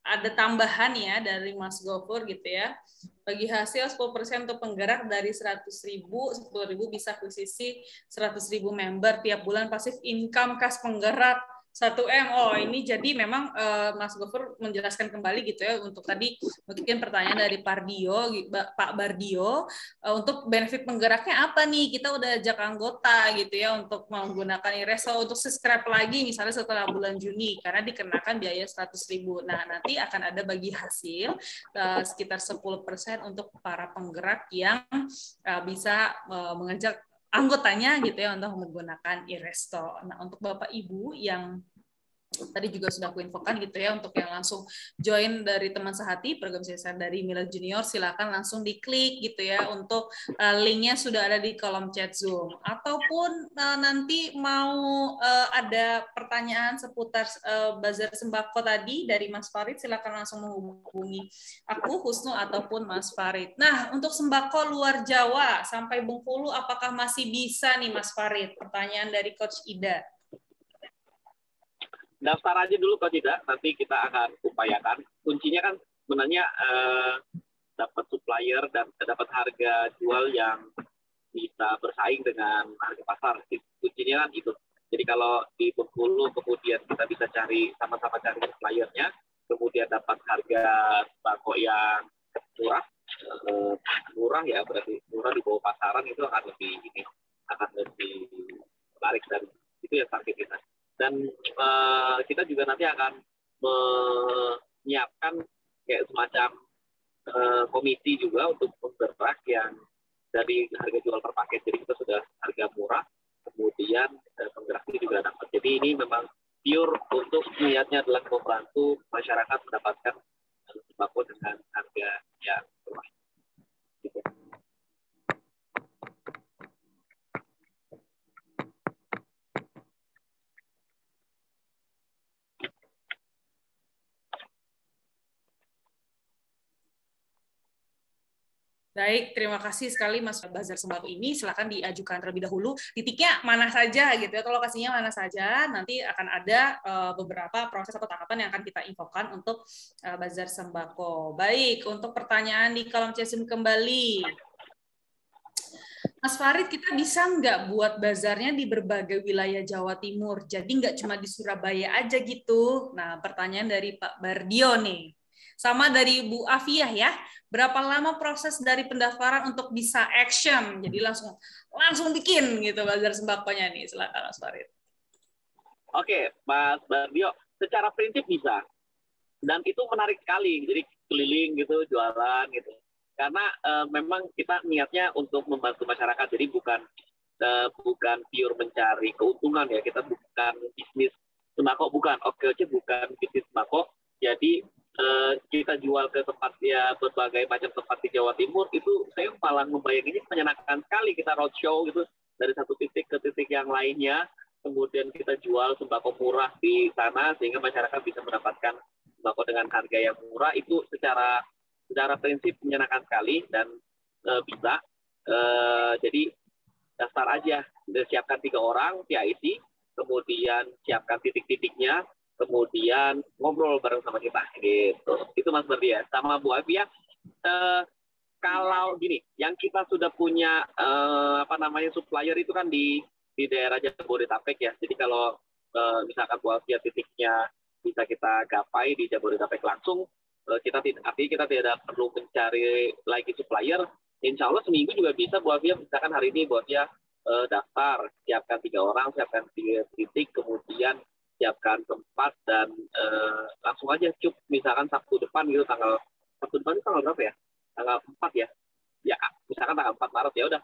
ada tambahan ya dari Mas Gofur gitu ya. Bagi hasil 10% untuk penggerak dari 100.000, 10.000 bisa akuisisi 100.000 member tiap bulan, pasif income kas penggerak 1M. Oh, ini jadi memang Mas Gofur menjelaskan kembali gitu ya untuk tadi mungkin pertanyaan dari Pak Bardio, untuk benefit penggeraknya apa nih? Kita udah ajak anggota gitu ya untuk menggunakan Iresto untuk subscribe lagi misalnya setelah bulan Juni karena dikenakan biaya 100.000. Nah, nanti akan ada bagi hasil sekitar 10% untuk para penggerak yang bisa mengajak anggotanya gitu ya untuk menggunakan Iresto. Nah, untuk Bapak Ibu yang tadi juga sudah aku infokan gitu ya, untuk yang langsung join dari teman sehati program CSR dari Mila Junior, silakan langsung diklik gitu ya, untuk linknya sudah ada di kolom chat Zoom. Ataupun nanti mau ada pertanyaan seputar bazar sembako tadi dari Mas Farid, silakan langsung menghubungi aku, Husnu, ataupun Mas Farid. Nah, untuk sembako luar Jawa sampai Bengkulu, apakah masih bisa nih Mas Farid? Pertanyaan dari Coach Ida. Daftar aja dulu kalau tidak, nanti kita akan upayakan. Kuncinya kan sebenarnya dapat supplier dan dapat harga jual yang bisa bersaing dengan harga pasar. Kuncinya kan itu. Jadi kalau di Bengkulu kemudian kita bisa sama-sama cari suppliernya, kemudian dapat harga sembako yang murah ya, berarti murah di bawah pasaran, itu akan lebih menarik, dan itu yang target kita. Dan kita juga nanti akan menyiapkan kayak semacam komisi juga untuk penggerak yang dari harga jual per paket. Jadi kita sudah harga murah, kemudian penggerak ini juga dapat. Jadi ini memang pure untuk niatnya adalah membantu masyarakat mendapatkan sembako dengan harga yang murah. Gitu. Baik, terima kasih sekali Mas. Bazar sembako ini silakan diajukan terlebih dahulu. Titiknya mana saja gitu ya, atau lokasinya mana saja. Nanti akan ada beberapa proses atau tahapan yang akan kita infokan untuk bazar sembako. Baik, untuk pertanyaan di kolom chat Zoom kembali. Mas Farid, kita bisa nggak buat bazarnya di berbagai wilayah Jawa Timur? Jadi nggak cuma di Surabaya aja gitu. Nah, pertanyaan dari Pak Bardio nih. Sama dari Bu Afiah ya, berapa lama proses dari pendaftaran untuk bisa action? Jadi langsung bikin gitu bazar sembakonya nih. Silakan Mas Farid. Oke, Mas Bardio, secara prinsip bisa. Dan itu menarik sekali. Jadi keliling gitu, jualan gitu. Karena memang kita niatnya untuk membantu masyarakat. Jadi bukan pure mencari keuntungan ya. Kita bukan bisnis sembako, bukan. Oke, bukan bisnis sembako. Jadi kita jual ke tempat ya berbagai macam tempat di Jawa Timur, itu saya malah membayanginya menyenangkan sekali. Kita roadshow gitu dari satu titik ke titik yang lainnya, kemudian kita jual sembako murah di sana sehingga masyarakat bisa mendapatkan sembako dengan harga yang murah. Itu secara prinsip menyenangkan sekali dan bisa. Jadi daftar aja, siapkan 3 orang PIC, kemudian siapkan titik-titiknya, kemudian ngobrol bareng sama kita gitu. Itu Mas Berdi ya. Sama Bu Afia, kalau gini, yang kita sudah punya supplier itu kan di daerah Jabodetabek ya. Jadi kalau misalkan Bu Afia titiknya bisa kita gapai di Jabodetabek langsung, artinya kita tidak perlu mencari lagi supplier. Insya Allah seminggu juga bisa Bu Afia, misalkan hari ini Bu Afia daftar, siapkan 3 orang, siapkan 3 titik, kemudian siapkan tempat dan langsung aja cuk, misalkan Sabtu depan gitu, Sabtu depan itu tanggal berapa ya? Tanggal 4 ya? Ya, misalkan tanggal 4 Maret ya udah,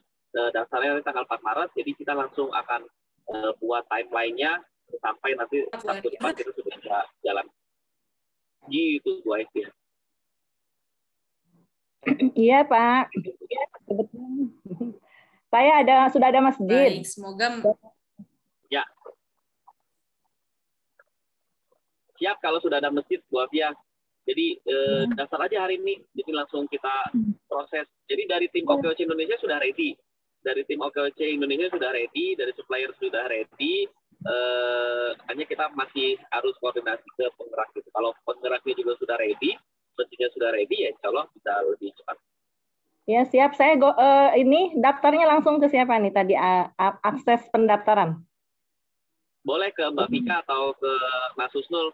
daftarnya tanggal 4 Maret, jadi kita langsung akan buat timeline-nya sampai nanti Sabtu depan kita sudah bisa jalan. Gitu Bu Aisyah. Iya Pak. Saya sudah ada masjid. Baik, semoga ya. Siap kalau sudah ada masjid Bu Afia. Jadi daftar aja hari ini. Jadi langsung kita proses. Jadi dari tim OKOC Indonesia sudah ready. Dari tim OKOC Indonesia sudah ready, dari supplier sudah ready. Hanya kita masih harus koordinasi ke penggerak itu. Kalau penggeraknya juga sudah ready, mesinnya sudah ready, ya insya Allah bisa lebih cepat. Ya siap. Saya ini daftarnya langsung ke siapa nih tadi akses pendaftaran? Boleh ke Mbak Vika atau ke Mas Husnul,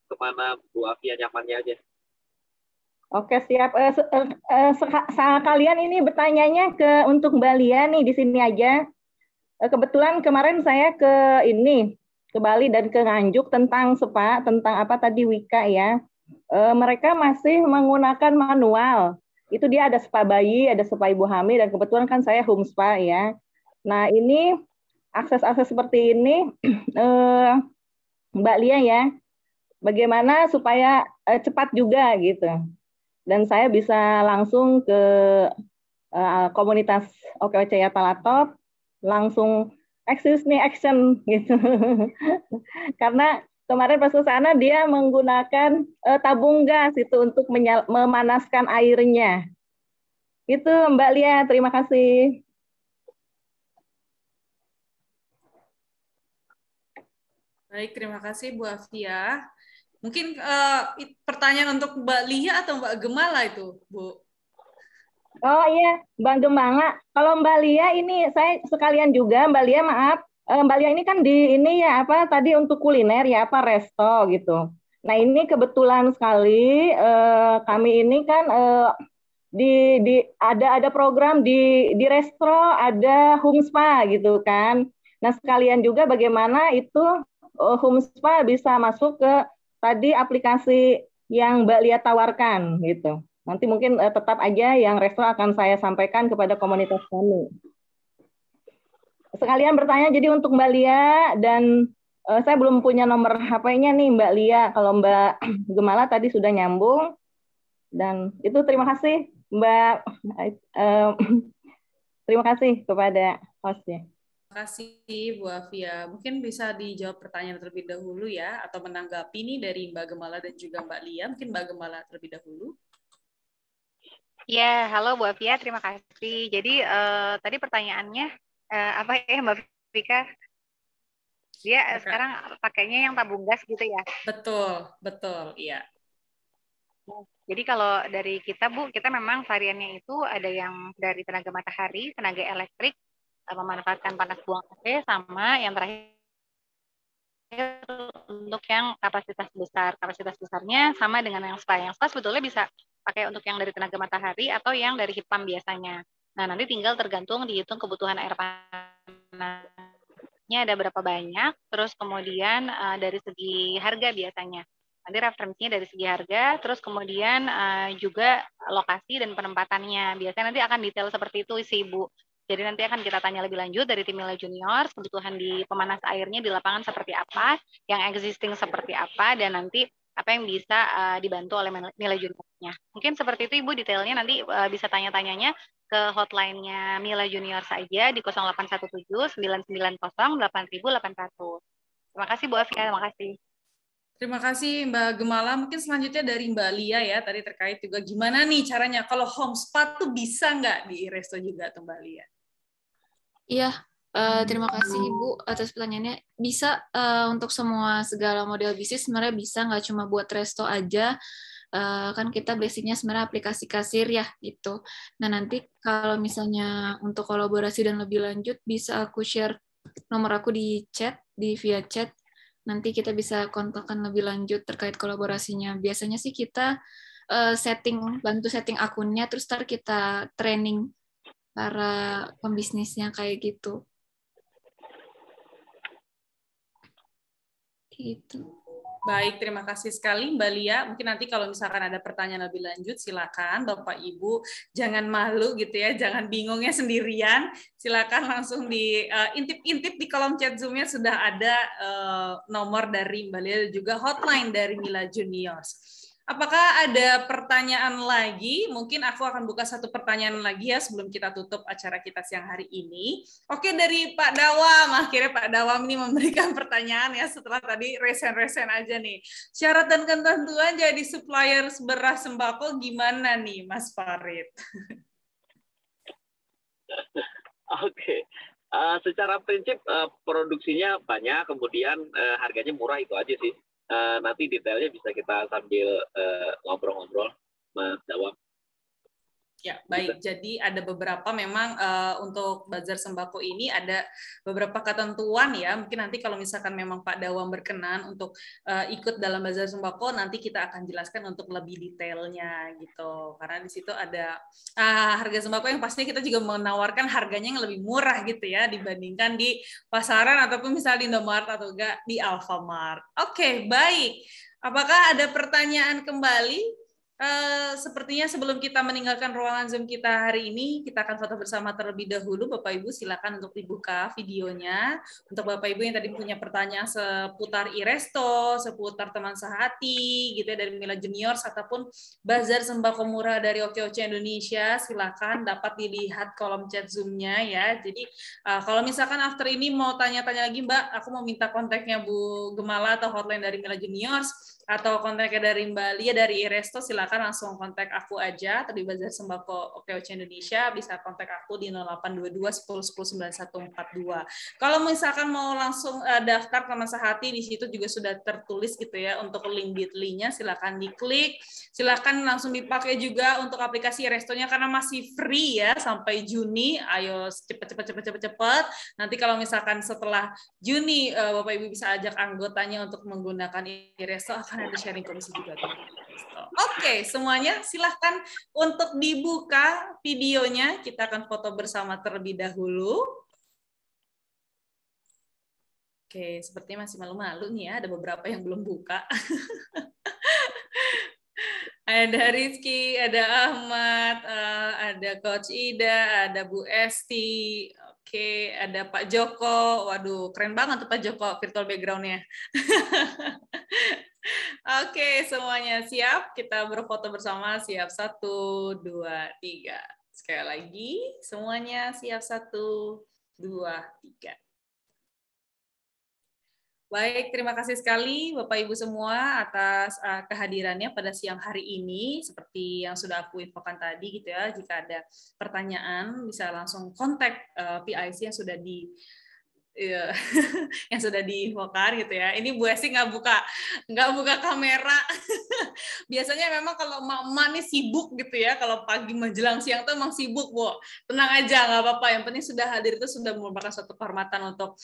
kemana Bu Afia nyamannya aja. Oke siap. Kalian ini bertanyanya untuk Mbak Lia nih di sini aja. Kebetulan kemarin saya ke Bali dan ke Nganjuk tentang SPA, tentang apa tadi Wika ya. Mereka masih menggunakan manual. Itu dia ada SPA bayi, ada SPA ibu hamil, dan kebetulan kan saya home spa ya. Nah ini akses-akses seperti ini, Mbak Lia ya, bagaimana supaya cepat juga gitu. Dan saya bisa langsung ke komunitas OKOC Yatalatop, langsung action gitu. Karena kemarin pas ke sana dia menggunakan tabung gas itu untuk memanaskan airnya. Itu Mbak Lia, terima kasih. Baik, terima kasih Bu Afia. Mungkin pertanyaan untuk Mbak Lia atau Mbak Gemala itu, Bu? Oh iya, Mbak Gemala. Kalau Mbak Lia ini saya sekalian juga, Mbak Lia maaf. Mbak Lia ini kan tadi untuk kuliner ya, resto gitu. Nah ini kebetulan sekali kami ini kan ada program di resto, ada home spa gitu kan. Nah sekalian juga bagaimana itu home spa bisa masuk ke tadi aplikasi yang Mbak Lia tawarkan gitu. Nanti mungkin tetap aja yang resto akan saya sampaikan kepada komunitas kami. Sekalian bertanya jadi untuk Mbak Lia, dan saya belum punya nomor HP-nya nih Mbak Lia. Kalau Mbak Gemala tadi sudah nyambung, dan itu terima kasih Mbak. Terima kasih kepada hostnya. Terima kasih Bu Afia. Mungkin bisa dijawab pertanyaan terlebih dahulu ya, atau menanggapi nih dari Mbak Gemala dan juga Mbak Lia. Mungkin Mbak Gemala terlebih dahulu. Ya, halo Bu Afia, terima kasih. Jadi tadi pertanyaannya apa ya Mbak Vika? Dia sekarang pakainya yang tabung gas gitu ya? Betul, iya. Jadi kalau dari kita Bu, kita memang variannya itu ada yang dari tenaga matahari, tenaga elektrik, memanfaatkan panas buang AC, sama yang terakhir untuk yang kapasitas besar. Kapasitas besarnya sama dengan yang spa. Yang spa sebetulnya bisa pakai untuk yang dari tenaga matahari atau yang dari heat pump biasanya. Nah, nanti tinggal tergantung dihitung kebutuhan air panasnya ada berapa banyak, terus kemudian dari segi harga biasanya. Nanti referensinya dari segi harga, terus kemudian juga lokasi dan penempatannya. Biasanya nanti akan detail seperti itu sih, Bu. Jadi nanti akan kita tanya lebih lanjut dari tim Mila Junior, kebutuhan di pemanas airnya di lapangan seperti apa, yang existing seperti apa, dan nanti apa yang bisa dibantu oleh Mila Juniornya. Mungkin seperti itu Ibu, detailnya nanti bisa tanya-tanyanya ke hotline-nya Mila Junior saja di 0817 990 8800. Terima kasih Bu Afia, terima kasih. Terima kasih Mbak Gemala. Mungkin selanjutnya dari Mbak Lia ya, tadi terkait juga gimana nih caranya kalau home spa tuh bisa nggak di resto juga tuh Mbak Lia? Iya, terima kasih Ibu atas pertanyaannya. Bisa untuk segala model bisnis sebenarnya bisa, nggak cuma buat resto aja. Kan kita basicnya sebenarnya aplikasi kasir ya gitu. Nah nanti kalau misalnya untuk kolaborasi dan lebih lanjut bisa aku share nomor aku di chat, di via chat. Nanti kita bisa kontakkan lebih lanjut terkait kolaborasinya. Biasanya sih kita bantu setting akunnya, terus ntar kita training para pembisnisnya kayak gitu. Gitu. Baik, terima kasih sekali Mbak Lia. Mungkin nanti kalau misalkan ada pertanyaan lebih lanjut, silakan Bapak Ibu jangan malu gitu ya, jangan bingungnya sendirian. Silakan langsung intip-intip di kolom chat Zoom-nya sudah ada nomor dari Mbak Lia dan juga hotline dari Mila Juniors. Apakah ada pertanyaan lagi? Mungkin aku akan buka satu pertanyaan lagi ya sebelum kita tutup acara kita siang hari ini. Oke, dari Pak Dawam. Akhirnya Pak Dawam ini memberikan pertanyaan ya setelah tadi resen-resen aja nih. Syarat dan ketentuan jadi supplier beras sembako gimana nih Mas Farid? Oke. Secara prinsip produksinya banyak, kemudian harganya murah, itu aja sih. Nanti detailnya bisa kita sambil ngobrol-ngobrol, Mas Dawam. Ya, baik. Jadi ada beberapa memang untuk bazar sembako ini ada beberapa ketentuan ya. Mungkin nanti kalau misalkan memang Pak Dawam berkenan untuk ikut dalam bazar sembako, nanti kita akan jelaskan untuk lebih detailnya gitu. Karena di situ ada harga sembako yang pastinya kita juga menawarkan harganya yang lebih murah gitu ya dibandingkan di pasaran ataupun misalnya di Indomaret atau enggak di Alfamart. Oke, baik. Apakah ada pertanyaan kembali? Sepertinya sebelum kita meninggalkan ruangan Zoom kita hari ini, kita akan foto bersama terlebih dahulu. Bapak Ibu silakan untuk dibuka videonya. Untuk Bapak Ibu yang tadi punya pertanyaan seputar e-resto, seputar teman sehati, gitu ya, dari Mila Juniors ataupun bazar sembako murah dari Oke-Oce Indonesia, silakan dapat dilihat kolom chat Zoom-nya ya. Jadi kalau misalkan after ini mau tanya-tanya lagi, Mbak, aku mau minta kontaknya Bu Gemala atau hotline dari Mila Juniors, atau kontaknya dari Mbak Lia dari e-resto, silakan langsung kontak aku aja. Tadi Bazar Sembako Oke-Oce Indonesia, bisa kontak aku di 0822 10 10 9142. Kalau misalkan mau langsung daftar teman sehati, di situ juga sudah tertulis gitu ya untuk link Bitly-nya, silakan diklik. Silakan langsung dipakai juga untuk aplikasi e-restonya karena masih free ya sampai Juni. Ayo cepet. Nanti kalau misalkan setelah Juni Bapak Ibu bisa ajak anggotanya untuk menggunakan e-resto, akan ada sharing komisi juga. Oke, semuanya silahkan untuk dibuka videonya. Kita akan foto bersama terlebih dahulu. Oke, sepertinya masih malu-malu nih ya. Ada beberapa yang belum buka. Ada Rizky, ada Ahmad, ada Coach Ida, ada Bu Esti. Oke, ada Pak Joko. Waduh, keren banget tuh Pak Joko virtual background-nya. Oke, semuanya siap? Kita berfoto bersama. Siap, 1, 2, 3. Sekali lagi, semuanya siap, 1, 2, 3. Baik, terima kasih sekali Bapak Ibu semua atas kehadirannya pada siang hari ini. Seperti yang sudah aku infokan tadi gitu ya, jika ada pertanyaan bisa langsung kontak PIC yang sudah yang sudah diinfokan gitu ya. Ini Bu Esti nggak buka kamera. Biasanya memang kalau emak-emak nih sibuk gitu ya, kalau pagi menjelang siang tuh emang sibuk, Bu. Tenang aja, nggak apa-apa. Yang penting sudah hadir itu sudah merupakan suatu kehormatan untuk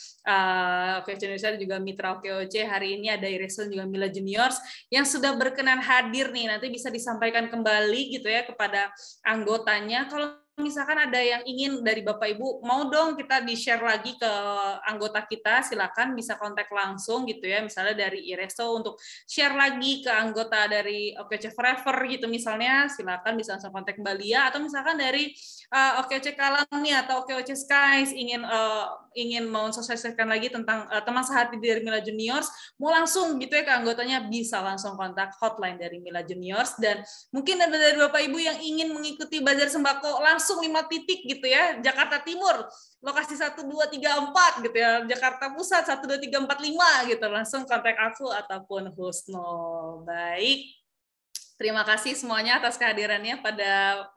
Oke-Oce Indonesia dan juga mitra Oke-Oce. Hari ini ada e-resto juga Mila Juniors yang sudah berkenan hadir nih. Nanti bisa disampaikan kembali gitu ya kepada anggotanya. Kalau misalkan ada yang ingin dari Bapak Ibu, mau dong kita di-share lagi ke anggota kita, silakan bisa kontak langsung gitu ya, misalnya dari iResto untuk share lagi ke anggota dari OKC Forever gitu misalnya, silakan bisa langsung kontak Mbak Lia, atau misalkan dari OKC Kalami atau OKC Skies ingin mau sosialisasikan lagi tentang teman sehati dari Mila Juniors, mau langsung gitu ya ke anggotanya, bisa langsung kontak hotline dari Mila Juniors. Dan mungkin ada dari Bapak Ibu yang ingin mengikuti bazar sembako langsung 5 titik gitu ya, Jakarta Timur lokasi 1, 2, 3, 4 gitu ya, Jakarta Pusat 1, 2, 3, 4, 5 gitu, langsung kontak aku ataupun Husnul. Baik, terima kasih semuanya atas kehadirannya pada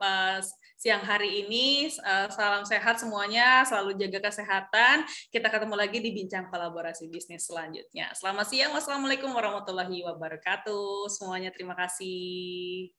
siang hari ini. Salam sehat semuanya, selalu jaga kesehatan. Kita ketemu lagi di Bincang Kolaborasi Bisnis selanjutnya. Selamat siang, wassalamualaikum warahmatullahi wabarakatuh. Semuanya terima kasih.